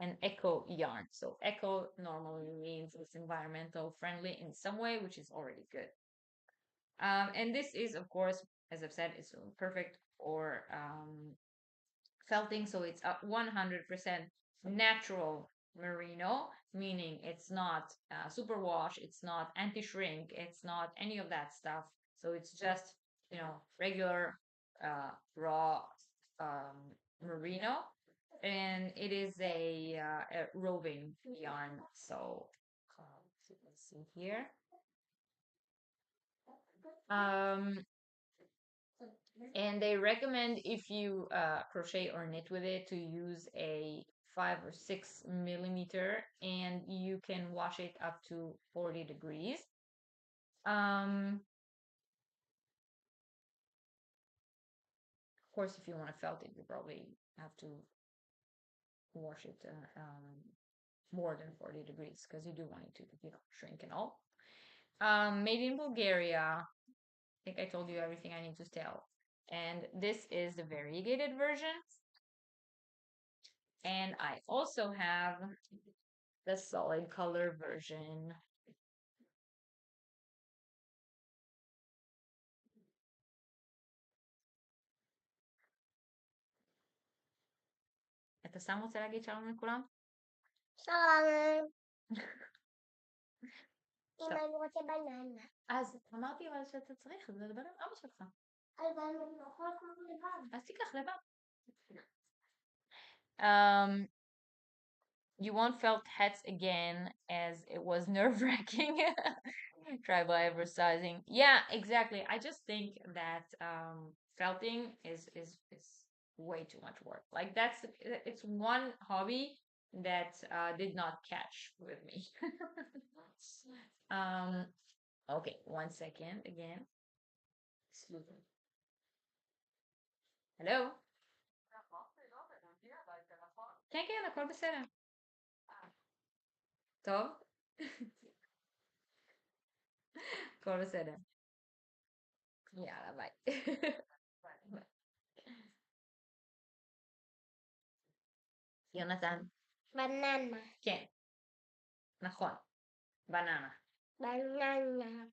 an eco yarn. So eco normally means it's environmental friendly in some way, which is already good. And this is, of course, as I've said, it's perfect for felting. So it's a 100% natural merino, meaning it's not superwash, it's not anti-shrink, it's not any of that stuff. So it's just, regular raw merino, and it is a roving yarn. So you can see here. And they recommend, if you crochet or knit with it, to use a 5 or 6 millimeter, and you can wash it up to 40 degrees. Of course, if you want to felt it, you probably have to wash it more than 40 degrees, because you do want it to, shrink and all. Made in Bulgaria. I think I told you everything I need to tell. And this is the variegated version. And I also have the solid color version. אתה סתם רוצה להגיד שלום לכולם? שלום. אם אני רוצה בננה. אז אמרתי אבל שאתה צריך לדבר עם אבא שלך. אבל אני לא יכול לקרוא לבד. אז תיקח לבד. You won't felt hats again, as it was nerve-wracking. Try by oversizing. Yeah, exactly. I just think that felting is way too much work. Like, it's one hobby that did not catch with me. Okay, 1 second again. Excuse me. Hello? כן, כן, הכל בסדר. טוב? הכל בסדר. יאללה, ביי. יונתן. בננה. כן. נכון. בננה. בננה.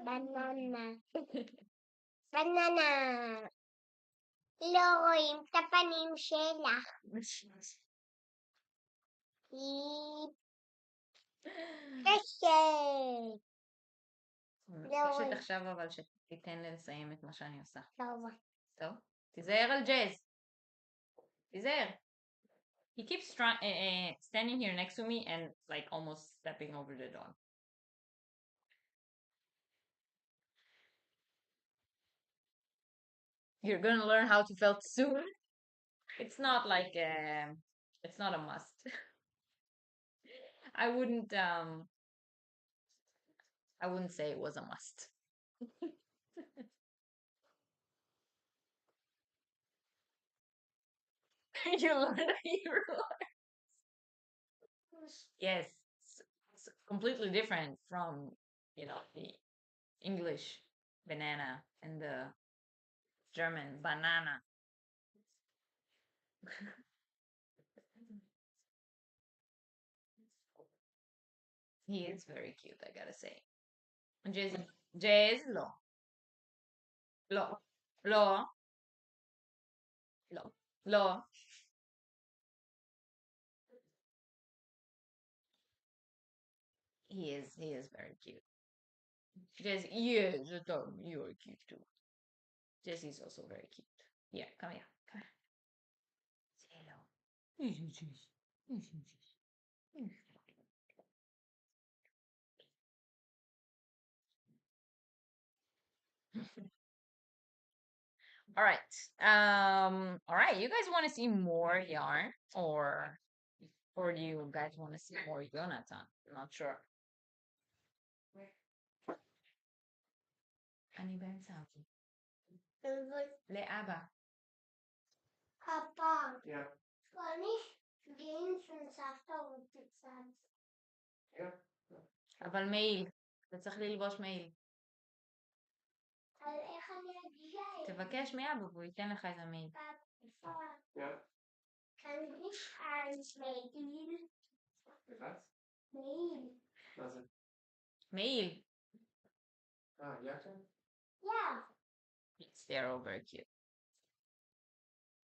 בננה. בננה. לא רואים את הפנים שלך. היא קשת. מבקשת עכשיו אבל שתיתן לי לסיים את מה שאני עושה. טוב. טוב? תיזהר על ג'אז. תיזהר. He keeps standing here next to me and like almost stepping over the dog. You're gonna learn how to felt soon. It's not like it's not a must. I wouldn't say it was a must. You learned a hero. Yes, it's completely different from, the English banana and the German banana. He is very cute, I gotta say. Jez, lo. Lo. Lo. Lo. Lo. He is very cute. Jez, yes, you are cute too. Jez is also very cute. Yeah, come here. Come here. Say hello. All right. You guys want to see more yarn, or do you guys want to see more Jonathan? I'm not sure. אני באמצע. לאבא. פאפה. אני גינס וסבתא ותצד. אבל מעיל. אתה צריך ללבוש מעיל. אבל איך אני אגיע? תבקש מאבא והוא ייתן לך איזה מעיל. Kann ich ein Mädel? Mädel. מעיל. Yeah. Yes, they're all very cute.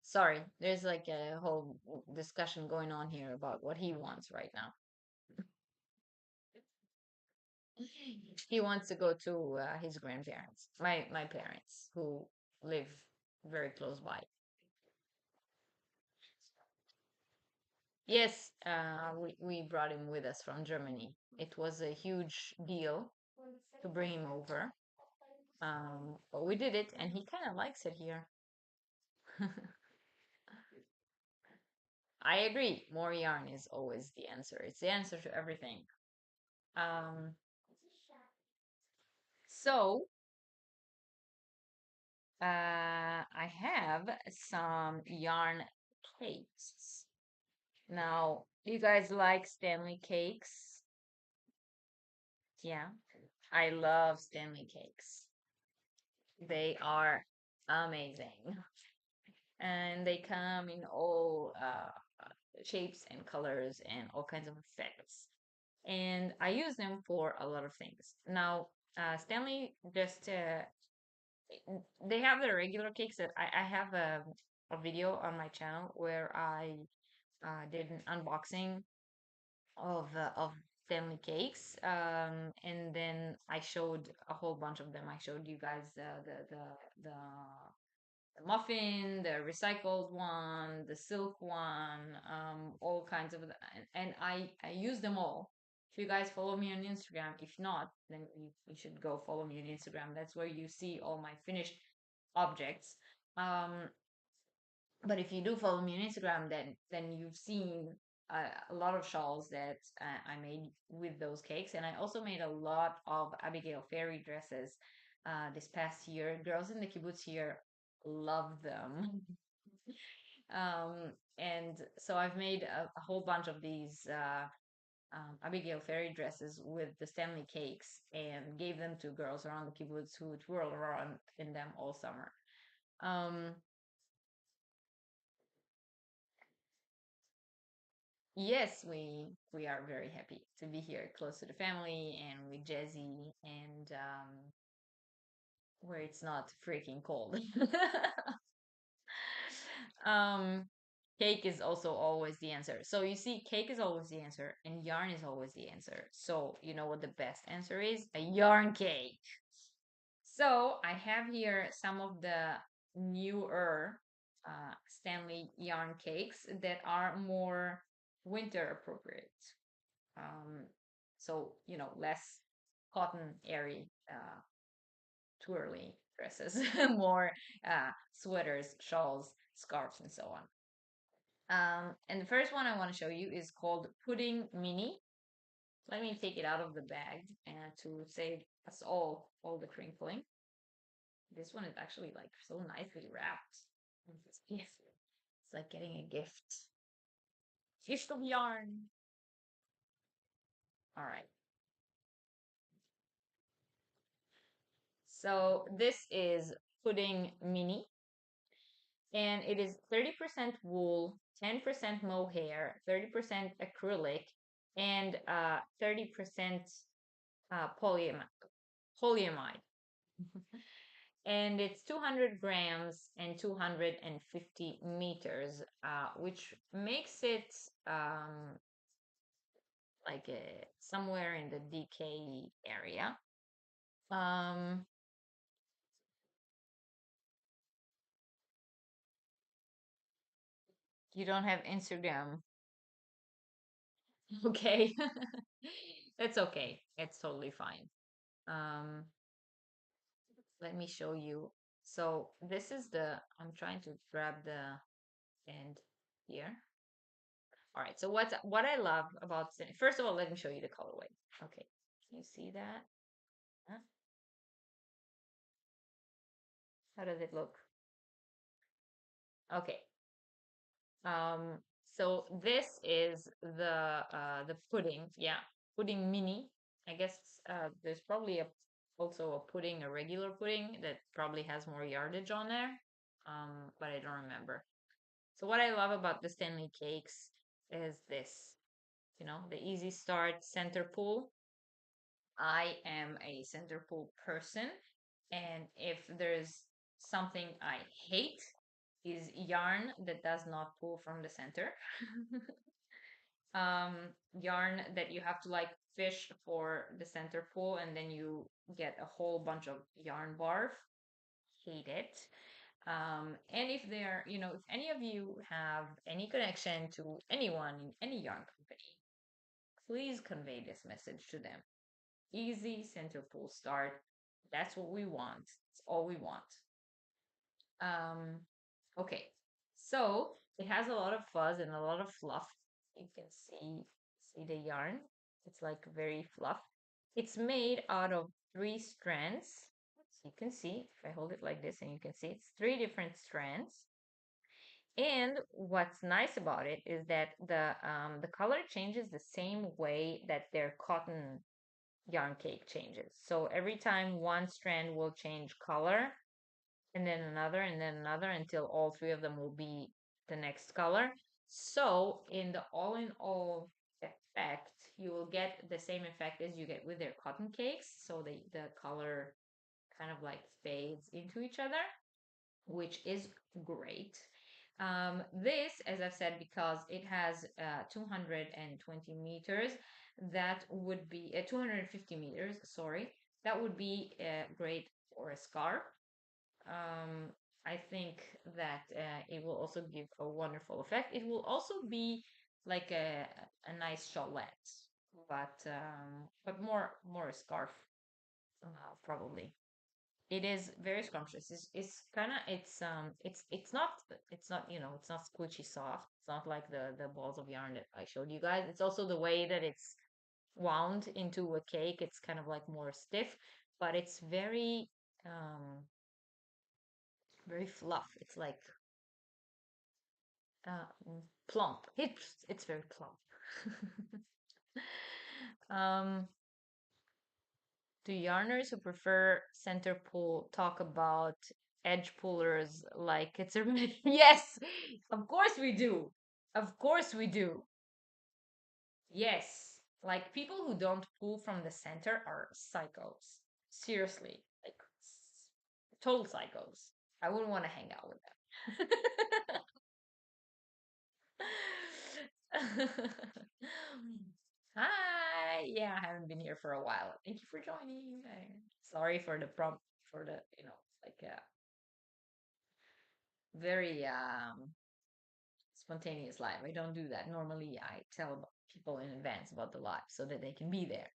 Sorry, there's like a whole discussion going on here about what he wants right now. He wants to go to his grandparents, my parents, who live very close by. Yes, we brought him with us from Germany. It was a huge deal to bring him over. But we did it, and he kind of likes it here. I agree. More yarn is always the answer. It's the answer to everything. Um, so I have some yarn cakes. Now, do you guys like Stanley cakes? Yeah, I love Stanley cakes. They are amazing. And they come in all shapes and colors and all kinds of effects. And I use them for a lot of things. Now, Stanley just they have the regular cakes that I have a video on my channel where I did an unboxing of Stanley cakes, and then I showed a whole bunch of them. I showed you guys the muffin, the recycled one, the silk one, all kinds of, and I use them all. If you guys follow me on Instagram, if not, then you should go follow me on Instagram. That's where you see all my finished objects. But if you do follow me on Instagram, then you've seen a lot of shawls that I made with those cakes, and I also made a lot of Abigail fairy dresses this past year. Girls in the kibbutz here love them. And so I've made a whole bunch of these Abigail fairy dresses with the Stanley cakes and gave them to girls around the kibbutz who would twirl around in them all summer. Um, Yes, we are very happy to be here close to the family and with Jazzy and where it's not freaking cold. um Cake is also always the answer. So you see, cake is always the answer and yarn is always the answer. So you know what the best answer is? A yarn cake. So I have here some of the newer Stanley yarn cakes that are more winter appropriate. Um, so, less cotton, airy, twirly dresses, more sweaters, shawls, scarves, and so on. And the first one I want to show you is called Pudding Mini. Let me take it out of the bag to save us all the crinkling. This one is actually like so nicely wrapped. Yes, it's like getting a gift. Gift of yarn. All right. So this is Pudding Mini, and it is 30% wool, 10% mohair, 30% acrylic, and 30% polyamide. And it's 200 grams and 250 meters, which makes it like somewhere in the DK area. Um, you don't have Instagram. Okay. That's okay. It's totally fine. Um, Let me show you. So this is I'm trying to grab the end here. All right. So what I love about, first of all, let me show you the colorway. Okay. Can you see that? Huh? How does it look? Okay. Um, so this is the pudding. Yeah, pudding mini. I guess there's probably also a pudding, a regular pudding that probably has more yardage on there. But I don't remember. So what I love about the Stanley cakes is this, the easy start center pull. I am a center pull person, and if there's something I hate is yarn that does not pull from the center. um, Yarn that you have to like fish for the center pull, and then you get a whole bunch of yarn barf. Hate it. And if there, if any of you have any connection to anyone in any yarn company, please convey this message to them. Easy center pull start. That's what we want. It's all we want. Okay, so it has a lot of fuzz and a lot of fluff. You can see the yarn. It's like very fluff. It's made out of 3 strands. So you can see if I hold it like this, and you can see it's 3 different strands. And what's nice about it is that the color changes the same way that their cotton yarn cake changes. So every time one strand will change color, and then another, and then another, until all 3 of them will be the next color. So in the all in all effect, you will get the same effect as you get with their cotton cakes. So the color kind of like fades into each other, which is great. This, as I've said, because it has 220 meters, that would be 250 meters, sorry, that would be great for a scarf. I think that it will also give a wonderful effect. It will also be like a nice chalette, but more a scarf, probably. It is very scrumptious. It's kind of it's not it's not squishy soft. It's not like the balls of yarn that I showed you guys. It's also the way that it's wound into a cake. It's kind of like more stiff, but it's very fluff. It's like plump. It's very plump. um, do yarners who prefer center pull talk about edge pullers like it's a yes, of course we do. Of course we do. Yes, like people who don't pull from the center are psychos. Seriously, like total psychos. I wouldn't want to hang out with them. Hi. Yeah, I haven't been here for a while. Thank you for joining. Sorry for the prompt for the, like very spontaneous live. I don't do that. Normally I tell people in advance about the live so that they can be there.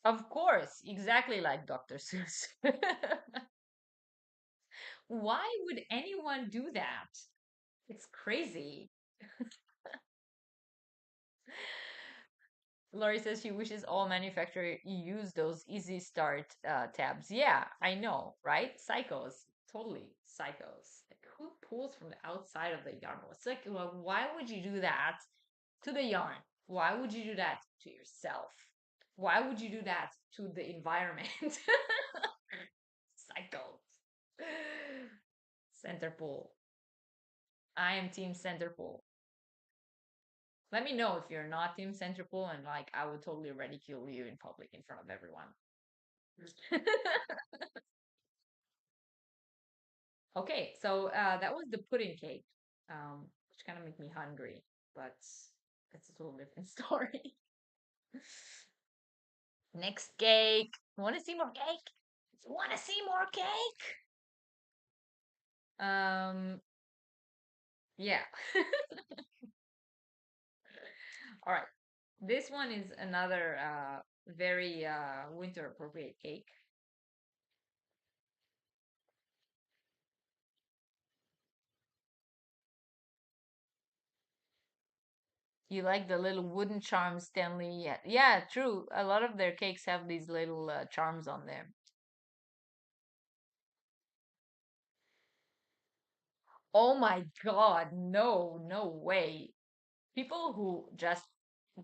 Of course, exactly like Dr. Seuss. Why would anyone do that? It's crazy. Lori says she wishes all manufacturers use those easy start tabs. Yeah, I know, right? Psychos, totally psychos. Like, who pulls from the outside of the yarn? It's like, well, why would you do that to the yarn? Why would you do that to yourself? Why would you do that to the environment? Psychos. Center pull. I am team center pull. Let me know if you're not team center pull, and like I would totally ridicule you in public in front of everyone. Okay, so that was the pudding cake, which kind of made me hungry, but it's a little different story. Next cake. Want to see more cake? Want to see more cake? Yeah. All right. This one is another very winter appropriate cake. You like the little wooden charms, Stanley? Yeah, yeah, true. A lot of their cakes have these little charms on them. Oh my God, no, no way. People who just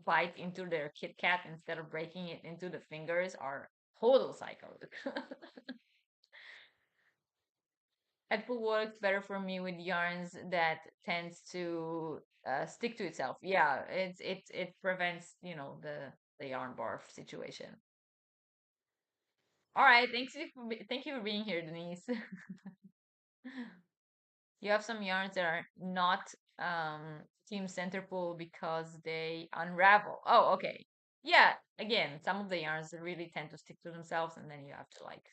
bite into their Kit Kat instead of breaking it into the fingers are total psychos. Apple works better for me with yarns that tends to stick to itself. Yeah, it prevents the yarn barf situation. All right, thank you for being here, Denise. You have some yarns that are not Team Centerpool because they unravel. Oh, okay. Yeah, again, some of the yarns really tend to stick to themselves, and then you have to like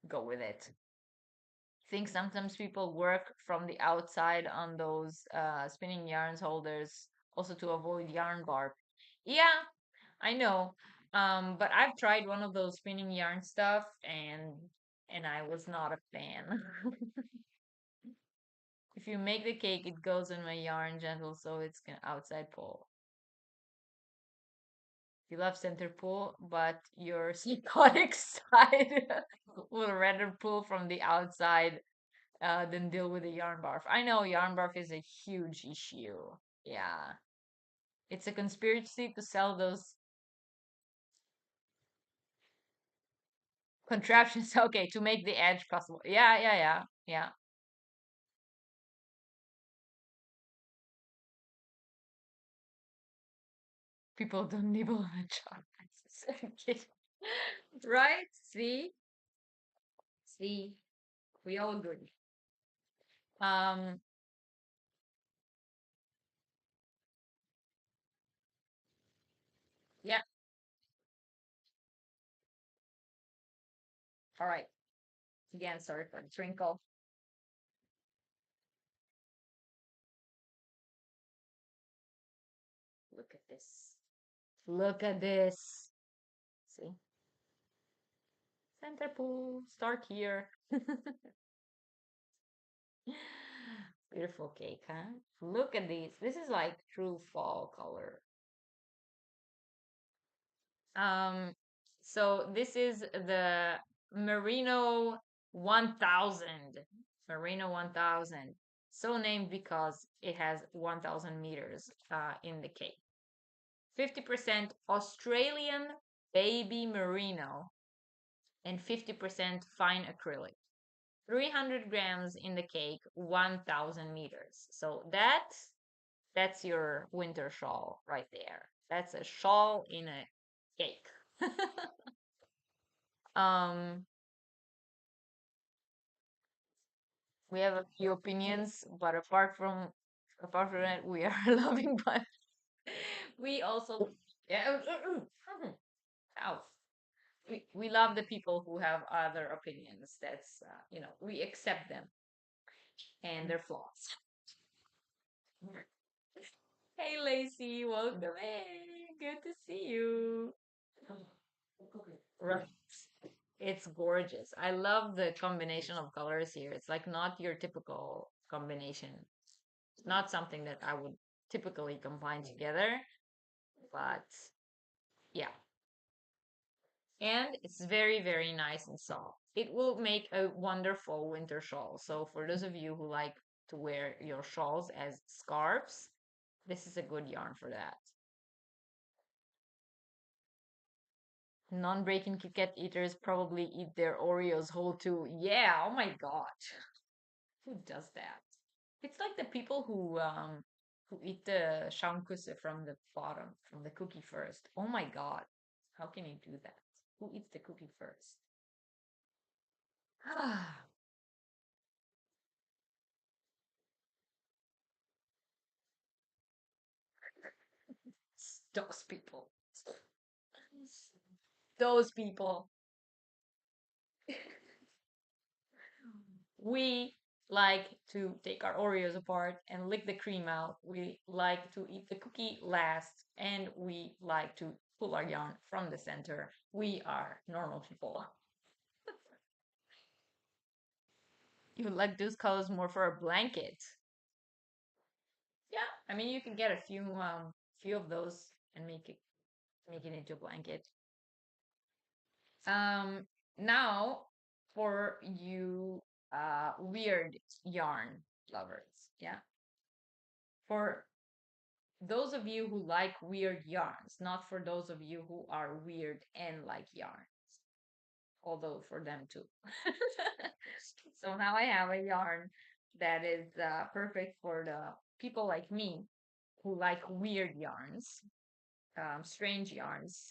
go with it. I think sometimes people work from the outside on those spinning yarns holders also to avoid yarn bark. Yeah, I know. But I've tried one of those spinning yarn stuff and I was not a fan. If you make the cake, it goes in my yarn gentle, so it's gonna outside pull. You love center pull, but your psychotic side will rather pull from the outside than deal with the yarn barf. I know yarn barf is a huge issue. Yeah. It's a conspiracy to sell those contraptions. Okay, to make the edge possible. Yeah, yeah, yeah, yeah. People don't nibble on a chocolate. Right? See? See? We all agree. Um, yeah. All right. Again, sorry for the twinkle. Look at this. Look at this. See? Center pool. Start here. Beautiful cake, huh? Look at these. This is like true fall color. Um, so this is the Merino 1000. Merino 1000. So named because it has 1000 meters in the cake. 50% Australian baby merino and 50% fine acrylic. 300 grams in the cake, 1000 meters. So that's your winter shawl right there. That's a shawl in a cake. um, we have a few opinions, but apart from that, we are loving. But we also yeah. Ow. We love the people who have other opinions. That's we accept them and their flaws. Hey Lacey, welcome in. Good to see you. Right. It's gorgeous. I love the combination of colors here. It's like not your typical combination. It's not something that I would typically combine together, but yeah. And it's very, very nice and soft. It will make a wonderful winter shawl. So for those of you who like to wear your shawls as scarves, this is a good yarn for that. Non-breaking Kit Kat eaters probably eat their Oreos whole too. Yeah, oh my god. Who does that? It's like the people who eat the schaumkusse from the bottom, from the cookie first. Oh my god. How can you do that? Who eats the cookie first? Those people. Those people. We like to take our Oreos apart and lick the cream out. We like to eat the cookie last, and we like to pull our yarn from the center. We are normal people. You like those colors more for a blanket. Yeah, I mean you can get a few of those and make it into a blanket. Um Now for you weird yarn lovers, yeah. For those of you who like weird yarns, not for those of you who are weird and like yarns, although for them too. So now I have a yarn that is perfect for the people like me who like weird yarns, strange yarns.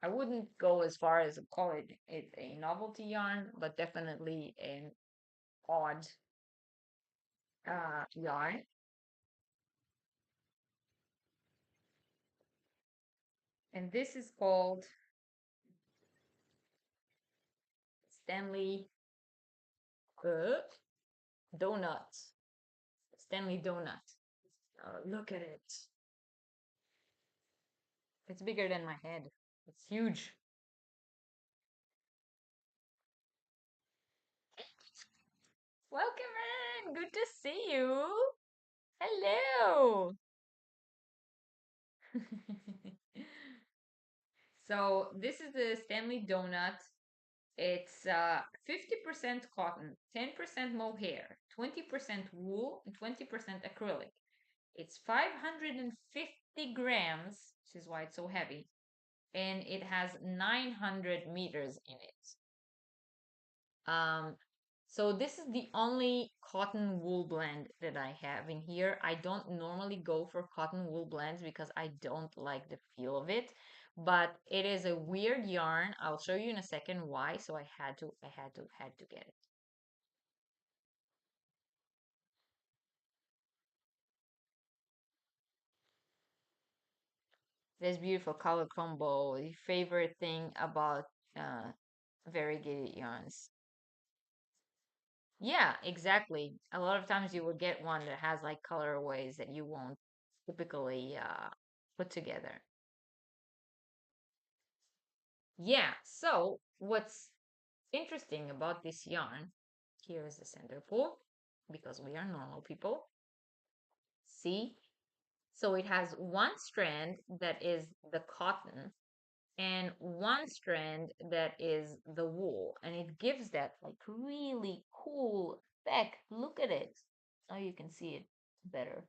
I wouldn't go as far as call it a novelty yarn, but definitely an odd yarn. And this is called Stanley Donut. Stanley Donut. Look at it. It's bigger than my head. It's huge. Welcome in. Good to see you. Hello. So this is the Stanley Donut. It's 50% cotton, 10% mohair, 20% wool, and 20% acrylic. It's 550 grams, which is why it's so heavy, and it has 900 meters in it. Um, so this is the only cotton wool blend that I have in here. I don't normally go for cotton wool blends because I don't like the feel of it, but it is a weird yarn. I'll show you in a second why. So I had to get it. This beautiful color combo, the favorite thing about uh, variegated yarns. Yeah, exactly. A lot of times you will get one that has like colorways that you won't typically put together. Yeah, so what's interesting about this yarn, here is the center pull, because we are normal people. See? So it has one strand that is the cotton and one strand that is the wool, and it gives that like really cool effect. Look at it. Now you can see it better.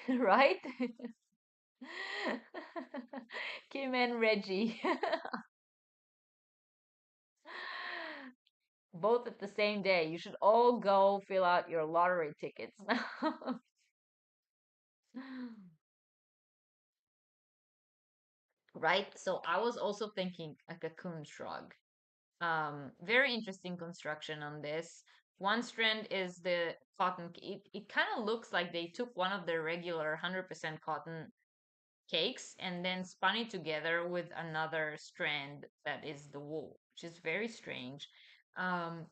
Right? Kim and Reggie. Both at the same day. You should all go fill out your lottery tickets now. Right? So I was also thinking a cocoon shrug. Very interesting construction on this. One strand is the cotton. It kind of looks like they took one of their regular 100% cotton cakes and then spun it together with another strand that is the wool, which is very strange. Um,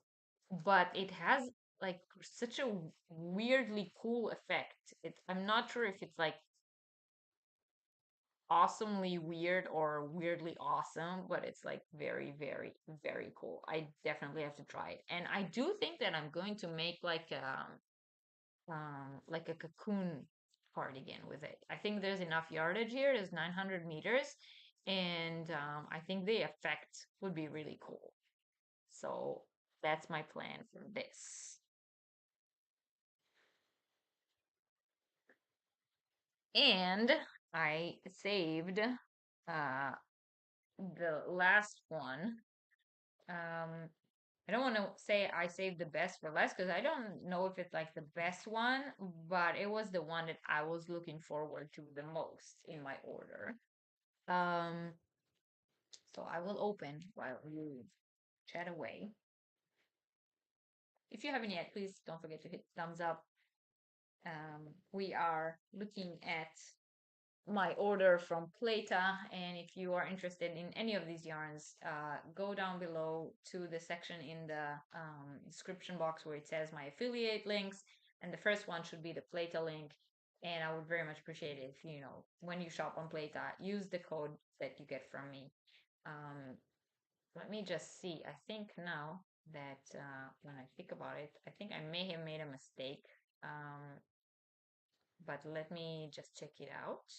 but it has like such a weirdly cool effect. I'm not sure if it's like awesomely weird or weirdly awesome, but it's like very, very, very cool. I definitely have to try it. And I do think that I'm going to make like a cocoon cardigan with it. I think there's enough yardage here. There's 900 meters, and I think the effect would be really cool. So that's my plan for this. And I saved the last one. I don't want to say I saved the best for last because I don't know if it's like the best one, but it was the one that I was looking forward to the most in my order. Um, so I will open while you chat away. If you haven't yet, please don't forget to hit thumbs up. We are looking at my order from Pleta, and if you are interested in any of these yarns, go down below to the section in the description box where it says my affiliate links, and the first one should be the Pleta link. And I would very much appreciate it if you know when you shop on Pleta, use the code that you get from me. Um, Let me just see. I think now that when I think about it, I think I may have made a mistake. But let me just check it out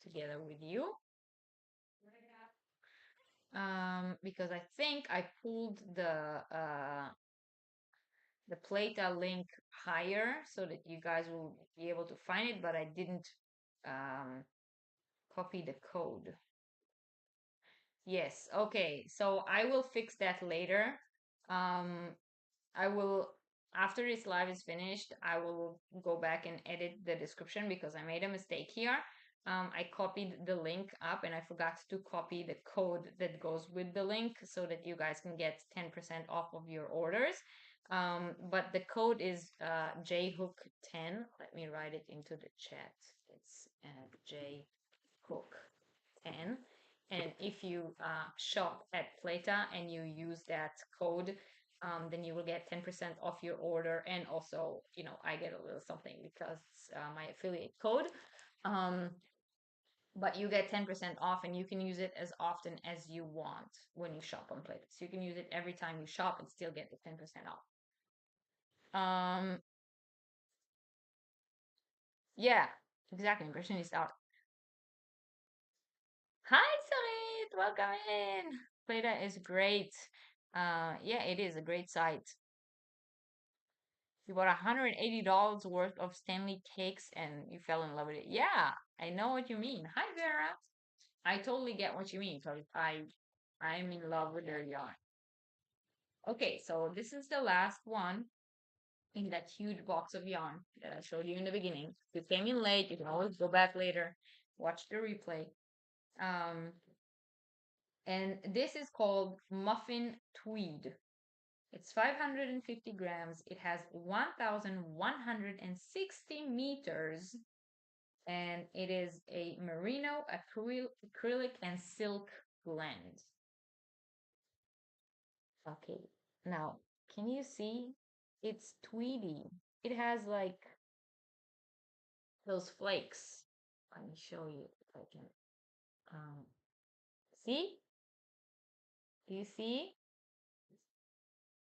together with you. Because I think I pulled the Plata link higher so that you guys will be able to find it, but I didn't um, copy the code. Yes, okay. So I will fix that later. Um, I will, after this live is finished, I will go back and edit the description because I made a mistake here. I copied the link up and I forgot to copy the code that goes with the link so that you guys can get 10% off of your orders. But the code is jhook10. Let me write it into the chat. It's jhook10. And if you shop at Pleta and you use that code, then you will get 10% off your order. And also, I get a little something because it's my affiliate code. Um, but you get 10% off and you can use it as often as you want when you shop on Pleta. So you can use it every time you shop and still get the 10% off. Yeah, exactly. Impression is out. Hi, Sarit. Welcome in. Pleta is great. Yeah, it is a great site. You bought $180 worth of Stanley cakes and you fell in love with it. Yeah, I know what you mean. Hi, Vera. I totally get what you mean. So I'm in love with their yarn. Okay, so this is the last one in that huge box of yarn that I showed you in the beginning. If you came in late, you can always go back later, watch the replay. And this is called Muffin Tweed. It's 550 grams. It has 1,160 meters, and it is a merino, acrylic, and silk blend. Okay, now can you see? It's tweedy. It has like those flakes. Let me show you if I can. Um, see? Do you see?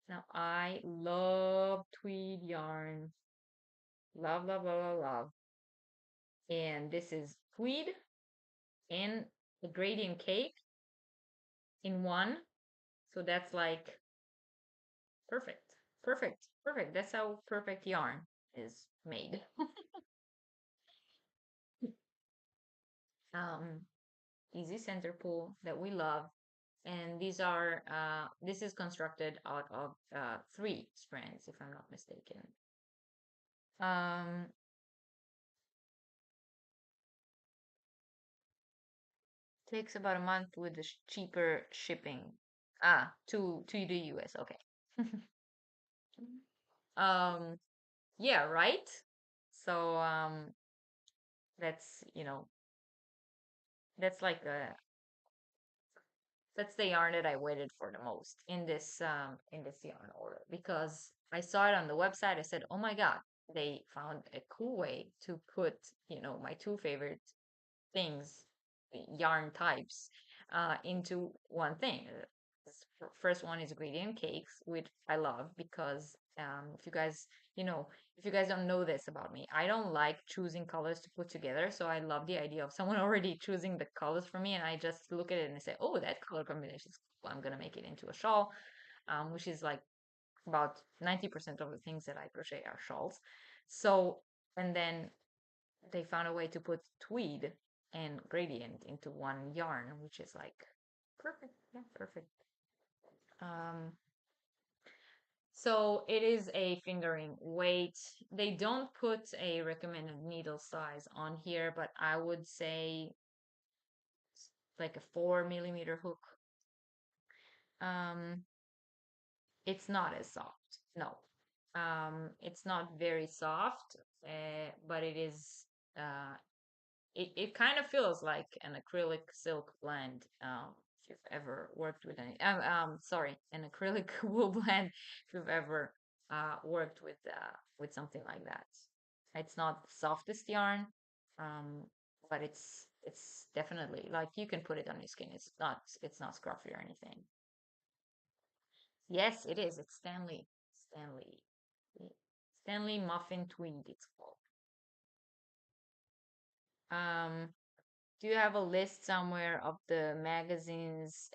Now I love tweed yarn. Love, love, love, love, love. And this is tweed and a gradient cake in one. So that's like perfect. Perfect. Perfect. That's how perfect yarn is made. Um, easy center pull that we love. And this is constructed out of 3 strands, if I'm not mistaken. Um, takes about a month with the cheaper shipping. To the US. Okay. Um, yeah, right. So that's that's like a that's the yarn that I waited for the most in this yarn order because I saw it on the website. I said, "Oh my God, they found a cool way to put, my two favorite things, yarn types, into one thing." First one is gradient cakes, which I love because you know, if you guys don't know this about me, I don't like choosing colors to put together. So I love the idea of someone already choosing the colors for me, and I just look at it and I say, "Oh, that color combination is cool. I'm gonna make it into a shawl," which is like about 90% of the things that I crochet are shawls. So, and then they found a way to put tweed and gradient into one yarn, which is like perfect. Yeah, perfect. Um, so it is a fingering weight. They don't put a recommended needle size on here, but I would say like a 4 millimeter hook. Um, it's not as soft. No. It's not very soft, but it is it kind of feels like an acrylic silk blend. If you've ever worked with sorry, an acrylic wool blend. If you've ever worked with something like that, it's not the softest yarn, um, but it's definitely like you can put it on your skin. It's not scruffy or anything. Yes, it is. It's Stanley, Stanley Muffin Tweed. It's called. Um, Do you have a list somewhere of the magazines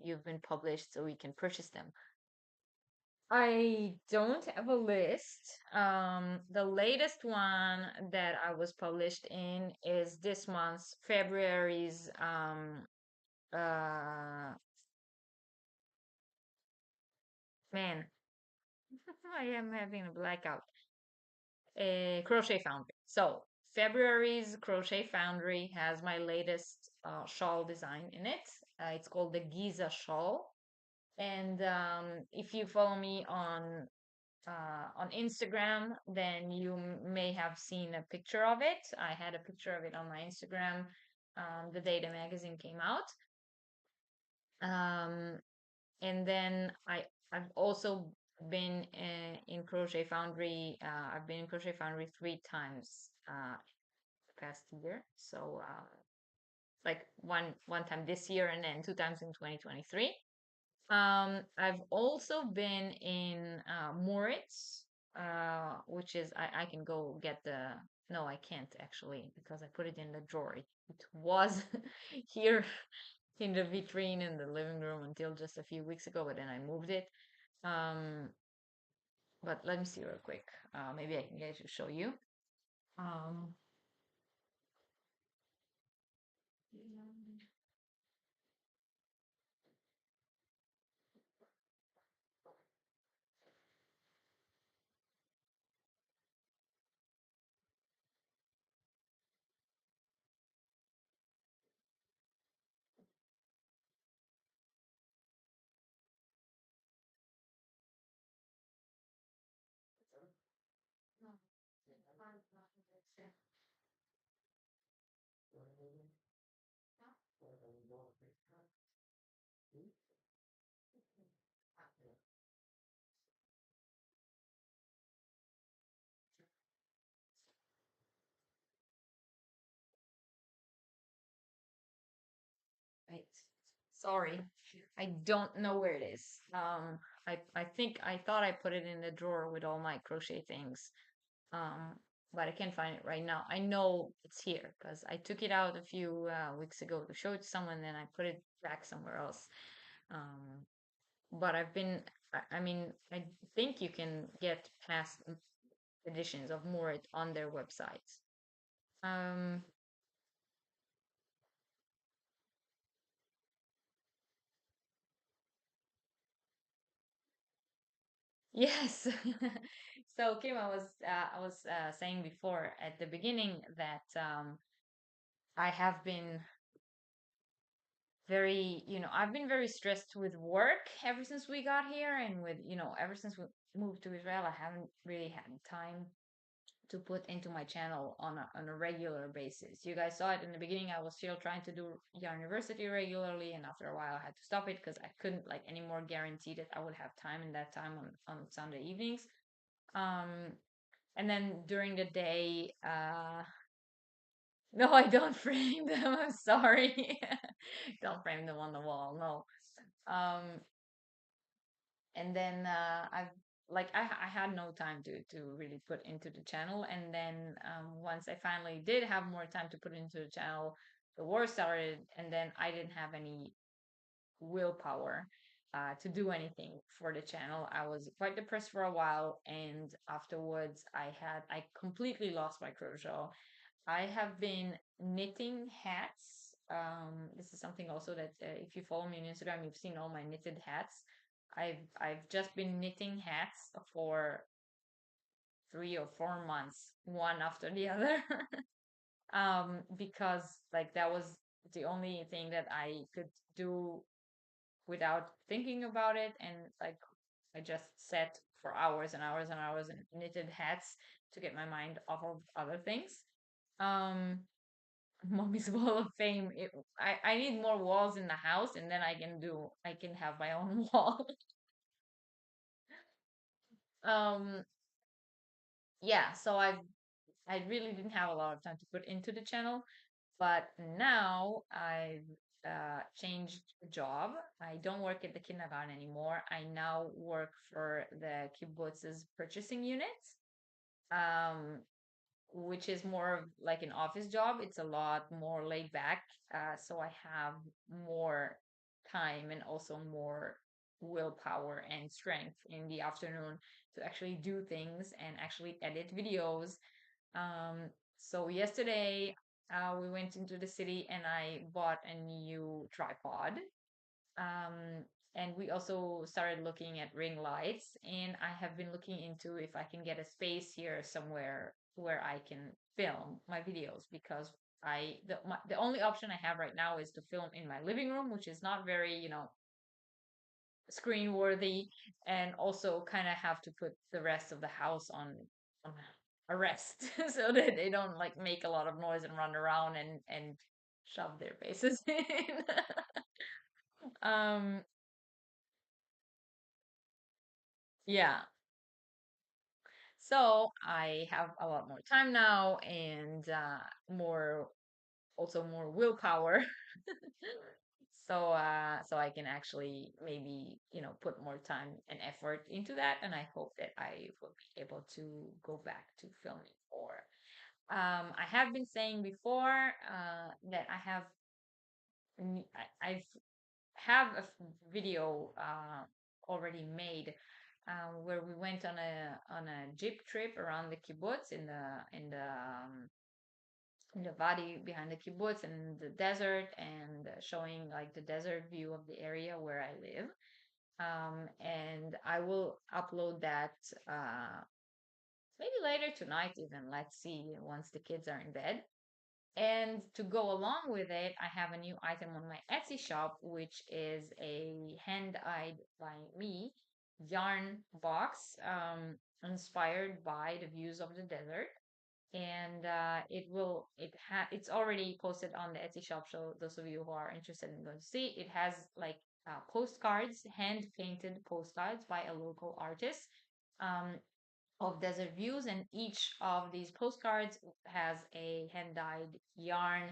you've been published so we can purchase them? I don't have a list. The latest one that I was published in is this month's February's man, I am having a blackout. Crochet Foundry. So February's Crochet Foundry has my latest shawl design in it. It's called the Giza shawl. And if you follow me on Instagram, then you may have seen a picture of it. I had a picture of it on my Instagram the day the magazine came out. Um, and then I've also been in Crochet Foundry. I've been in Crochet Foundry 3 times the past year. So like one time this year, and then 2 times in 2023. I've also been in Moritz, which is I can go get the. No, I can't actually because I put it in the drawer. It was here in the vitrine in the living room until just a few weeks ago, but then I moved it. Um, but let me see real quick. Maybe I can get to show you. Um, Wait, sorry, I don't know where it is. I think I thought I put it in the drawer with all my crochet things. Um, but I can't find it right now. I know it's here because I took it out a few weeks ago to show it to someone, then I put it back somewhere else. Um, but I mean, I think you can get past editions of Morit on their website. Um, yes. So Kim, I was saying before at the beginning that I have been I've been very stressed with work ever since we got here, and ever since we moved to Israel, I haven't really had time to put into my channel on a regular basis. You guys saw it in the beginning. I was still trying to do Yarn University regularly, and after a while, I had to stop it because I couldn't like anymore guarantee that I would have time in that time on Sunday evenings. Um, and then during the day, no, I don't frame them. I'm sorry. Don't frame them on the wall. No. Um, and then I had no time to really put into the channel. And then once I finally did have more time to put into the channel, the war started, and then I didn't have any willpower to do anything for the channel. I was quite depressed for a while, and afterwards I completely lost my crochet. I have been knitting hats. This is something also that if you follow me on Instagram, you've seen all my knitted hats. I've just been knitting hats for 3 or 4 months, one after the other, because like that was the only thing that I could do without thinking about it, and like I just sat for hours and hours and hours and knitted hats to get my mind off of other things. Um, Mommy's Wall of Fame. I need more walls in the house, and then I can have my own wall. um, yeah. So I really didn't have a lot of time to put into the channel, but now I've changed job. I don't work at the kindergarten anymore. I now work for the kibbutz's purchasing unit. Um, which is more of like an office job. It's a lot more laid back. So I have more time and also more willpower and strength in the afternoon to actually do things and actually edit videos. So yesterday, we went into the city and I bought a new tripod. Um, and we also started looking at ring lights, and I have been looking into if I can get a space here somewhere where I can film my videos because the only option I have right now is to film in my living room, which is not very, screen worthy, and also kind of have to put the rest of the house on arrest so that they don't like make a lot of noise and run around and shove their faces in. um yeah, so I have a lot more time now, and more also more willpower. So I can actually maybe, put more time and effort into that, and I hope that I will be able to go back to filming more. I have been saying before that I've have a video already made, where we went on a jeep trip around the kibbutz in the valley behind the kibbutz and the desert, and showing like the desert view of the area where I live. And I will upload that maybe later tonight, even. Let's see, once the kids are in bed. And to go along with it, I have a new item on my Etsy shop, which is a hand-dyed by me yarn box, inspired by the views of the desert. And it's already posted on the Etsy shop. So those of you who are interested in going to see, it has like postcards, hand painted postcards by a local artist. Um, of desert views, and each of these postcards has a hand dyed yarn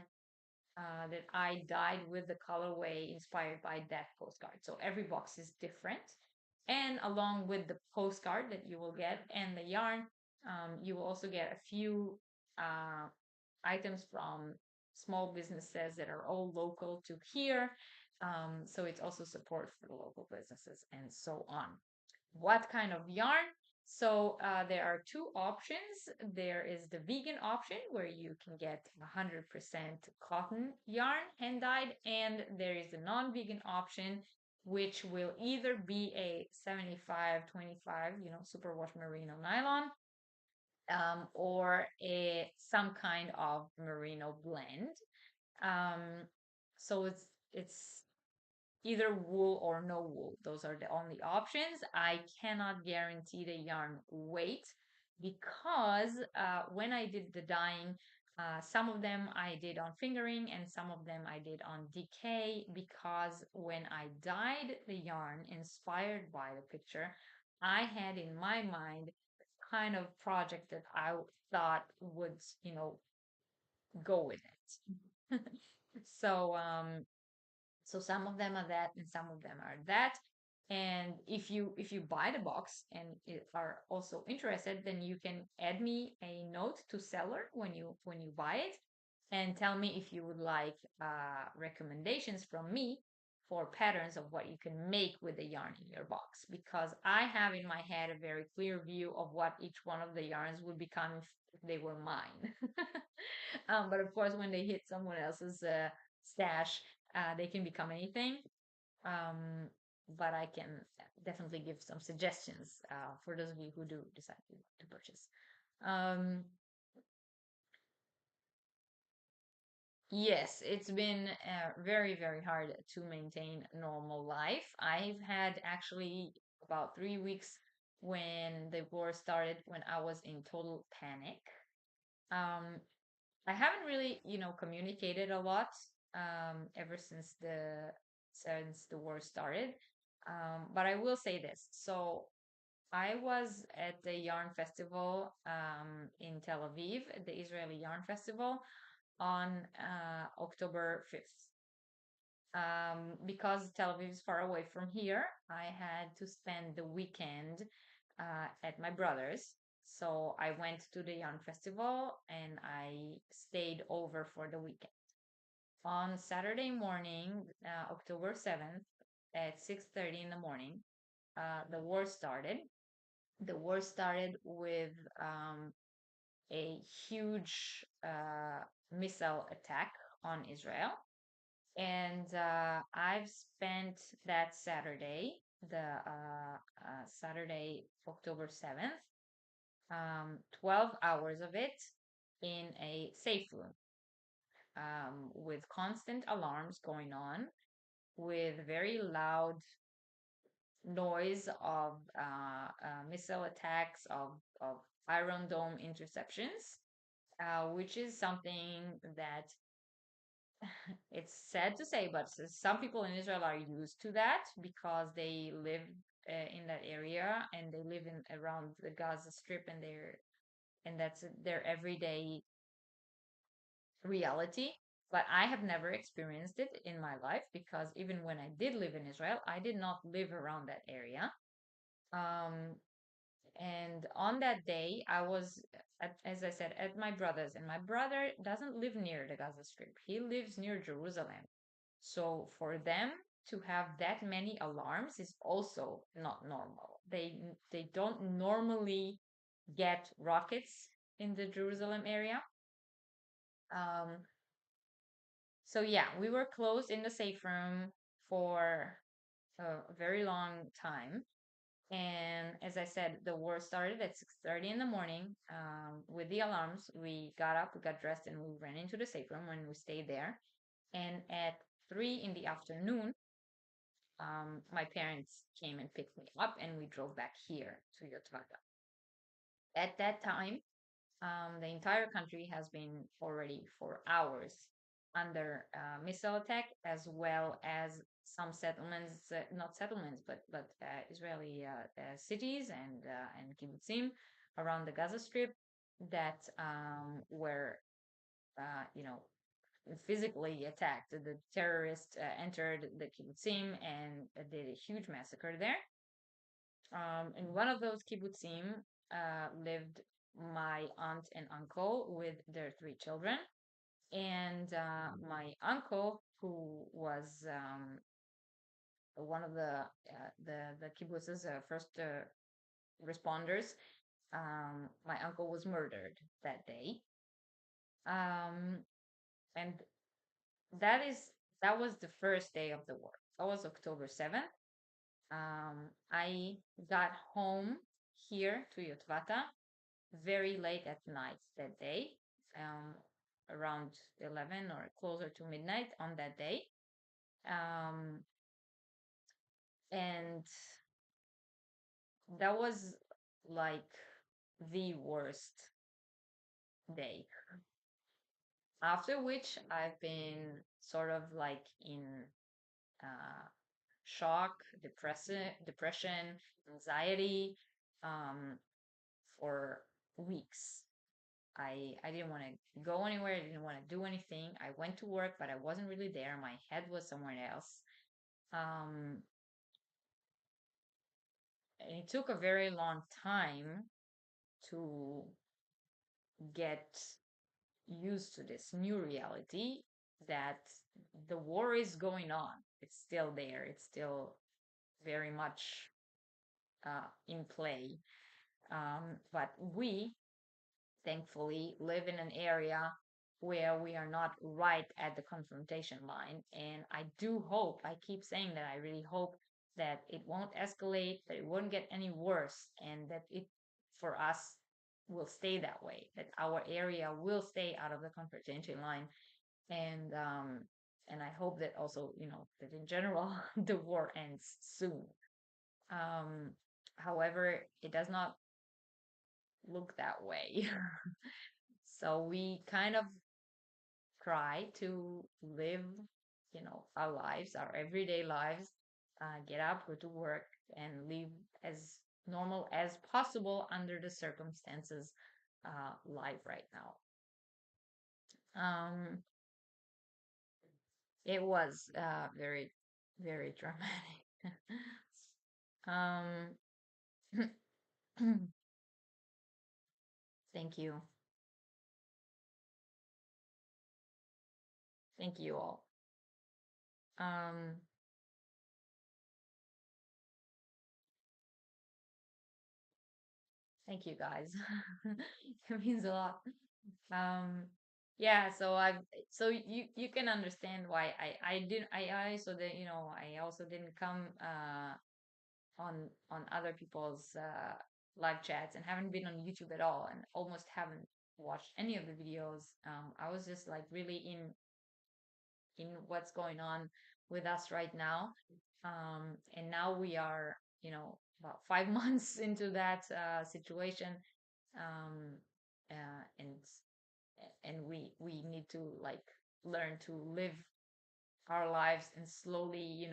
that I dyed with the colorway inspired by that postcard. So every box is different. And along with the postcard that you will get and the yarn, you will also get a few uh, items from small businesses that are all local to here. So it's also support for the local businesses and so on. What kind of yarn? So there are two options. There is the vegan option where you can get 100% cotton yarn hand dyed, and there is the non-vegan option, which will either be a 75-25, superwash merino nylon, or some kind of merino blend. Um, so it's either wool or no wool. Those are the only options. I cannot guarantee the yarn weight because when I did the dyeing, some of them I did on fingering and some of them I did on DK, because when I dyed the yarn inspired by the picture, I had in my mind the kind of project that I thought would, go with it. so so some of them are that, and some of them are that. And if you buy the box and are also interested, then you can add me a note to seller when you buy it, and tell me if you would like recommendations from me for patterns of what you can make with the yarn in your box, because I have in my head a very clear view of what each one of the yarns would become if they were mine. But of course, when they hit someone else's stash, they can become anything. Um, but I can definitely give some suggestions for those of you who do decide to purchase. Um, yes, it's been very, very hard to maintain normal life. I've had actually about 3 weeks when the war started, when I was in total panic. Um, I haven't really, communicated a lot ever since the war started. But I will say this. So I was at the Yarn Festival in Tel Aviv, the Israeli Yarn Festival, on October 5th. Because Tel Aviv is far away from here, I had to spend the weekend at my brother's. So I went to the Yarn Festival and I stayed over for the weekend. On Saturday morning, October 7th, at 6:30 in the morning, the war started. The war started with a huge missile attack on Israel. And I've spent that Saturday, the Saturday, October 7th, 12 hours of it in a safe room, with constant alarms going on, with very loud noise of missile attacks, of Iron Dome interceptions, which is something that it's sad to say, but some people in Israel are used to that because they live in that area, and they live in around the Gaza Strip, and that's their everyday reality. But I have never experienced it in my life, because even when I did live in Israel, I did not live around that area. Um, and on that day, I was, as I said, at my brother's, and my brother doesn't live near the Gaza Strip. He lives near Jerusalem. So for them to have that many alarms is also not normal. They don't normally get rockets in the Jerusalem area. Um, so yeah, we were closed in the safe room for a very long time. And as I said, the war started at 6:30 in the morning, with the alarms. We got up, we got dressed, and we ran into the safe room, and we stayed there. And at 3 in the afternoon, my parents came and picked me up, and we drove back here to Yotvata. At that time, the entire country has been already for hours under missile attack, as well as some settlements, not settlements, but Israeli cities and kibbutzim around the Gaza Strip that were, you know, physically attacked. The terrorists entered the kibbutzim and did a huge massacre there. In one of those kibbutzim lived my aunt and uncle with their 3 children. And my uncle, who was one of the kibbutz's first responders, my uncle was murdered that day. Um, and that is that was the first day of the war. That was October 7th. I got home here to Yotvata very late at night that day, around 11 or closer to midnight on that day. Um, and that was like the worst day. After which, I've been sort of like in uh, shock, depression, anxiety, um, for weeks. I didn't want to go anywhere. I didn't want to do anything. I went to work, but I wasn't really there. My head was somewhere else. Um, and it took a very long time to get used to this new reality that the war is going on. It's still there. It's still very much in play. But we thankfully live in an area where we are not right at the confrontation line. And I do hope, I keep saying that I really hope that it won't escalate, that it won't get any worse, and that it, for us, will stay that way, that our area will stay out of the confrontation line. And I hope that also, that in general, the war ends soon. Um, However, it does not look that way. So we kind of try to live, our lives, our everyday lives, get up, go to work, and live as normal as possible under the circumstances live right now. Um, it was very, very dramatic. um, thank you. Thank you all. Um, Thank you guys. It means a lot. Um, yeah, so you can understand why I didn't I also did I also didn't come on other people's live chats and haven't been on YouTube at all and almost haven't watched any of the videos. I was just like really in what's going on with us right now. And now we are, about 5 months into that situation. Um, and we need to like learn to live our lives and slowly,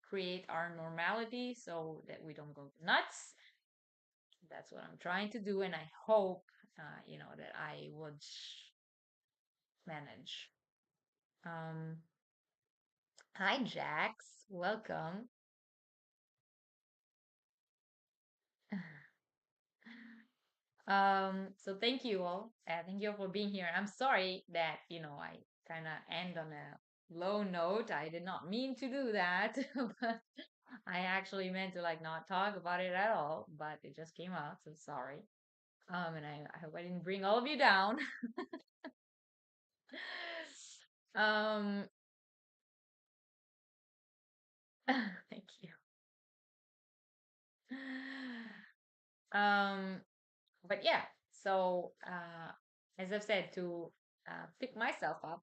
create our normality so that we don't go nuts. That's what I'm trying to do, and I hope, that I would manage. Um, Hi, Jax. Welcome. So thank you all. Thank you all for being here. I'm sorry that, I kind of end on a low note. I did not mean to do that, but I actually meant to like not talk about it at all, but it just came out. So sorry. And I hope I didn't bring all of you down. um, thank you. Um, but yeah, so as I've said, to pick myself up,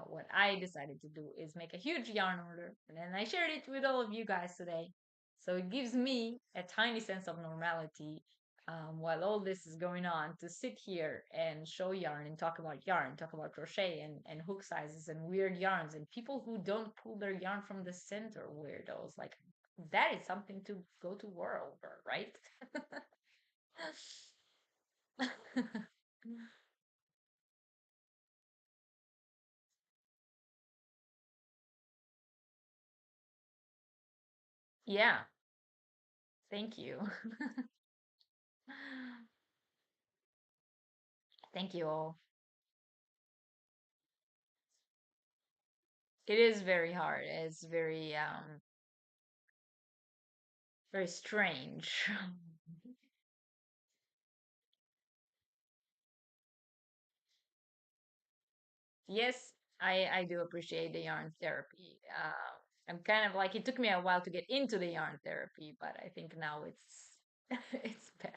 what I decided to do is make a huge yarn order, and then I shared it with all of you guys today. So it gives me a tiny sense of normality while all this is going on to sit here and show yarn, talk about crochet and hook sizes and weird yarns and people who don't pull their yarn from the center, weirdos. Like, that is something to go to war over, right? Yeah, thank you. Thank you all. It is very hard. It's very strange. Yes, I do appreciate the yarn therapy. I'm kind of like, it took me a while to get into the yarn therapy, but I think now it's it's better.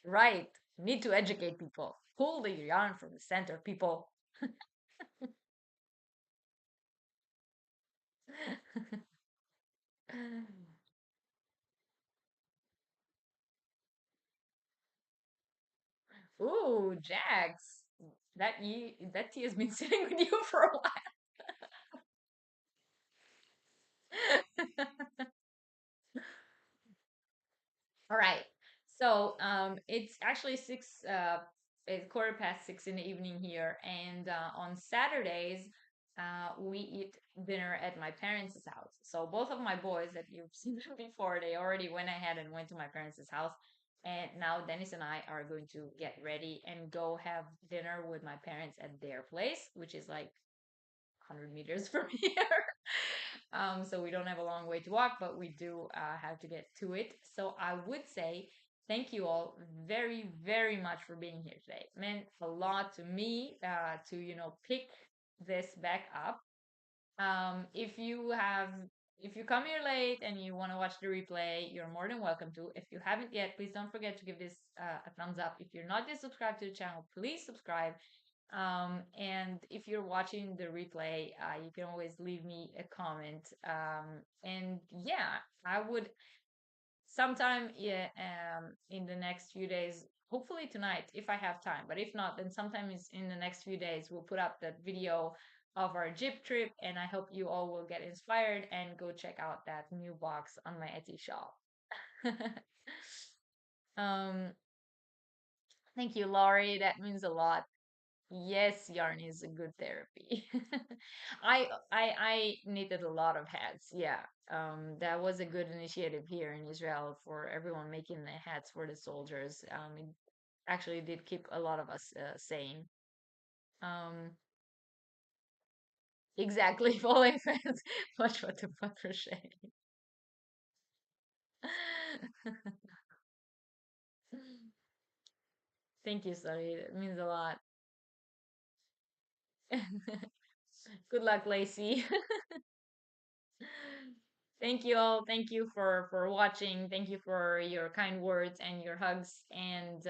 Right. Need to educate people. Pull the yarn from the center, people. Ooh, Jax. That tea has been sitting with you for a while. All right. So it's actually it's 6:15 in the evening here, and on Saturdays, we eat dinner at my parents' house. So both of my boys that you've seen them before, they already went ahead and went to my parents' house, and now Dennis and I are going to get ready and go have dinner with my parents at their place, which is like 100 meters from here. So we don't have a long way to walk, but we do have to get to it. So I would say thank you all very, very much for being here today. It meant a lot to me to, pick this back up. If you come here late and you want to watch the replay, you're more than welcome to. If you haven't yet, please don't forget to give this a thumbs up. If you're not yet subscribed to the channel, please subscribe. And if you're watching the replay, you can always leave me a comment. And yeah, I would sometime, yeah, in the next few days, hopefully tonight if I have time. But if not, then sometimes in the next few days we'll put up that video of our Jeep trip, and I hope you all will get inspired and go check out that new box on my Etsy shop. um, Thank you, Laurie. That means a lot. Yes, yarn is a good therapy. I knitted a lot of hats. Yeah. That was a good initiative here in Israel for everyone making the hats for the soldiers. It actually did keep a lot of us sane. Um, exactly, falling fans. Much what the crochet. Thank you, Sari. That means a lot. Good luck, Lacey. Thank you all. Thank you for watching. Thank you for your kind words and your hugs. And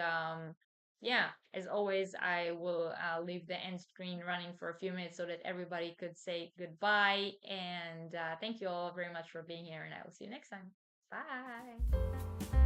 yeah, as always, I will leave the end screen running for a few minutes so that everybody could say goodbye. And thank you all very much for being here. And I will see you next time. Bye.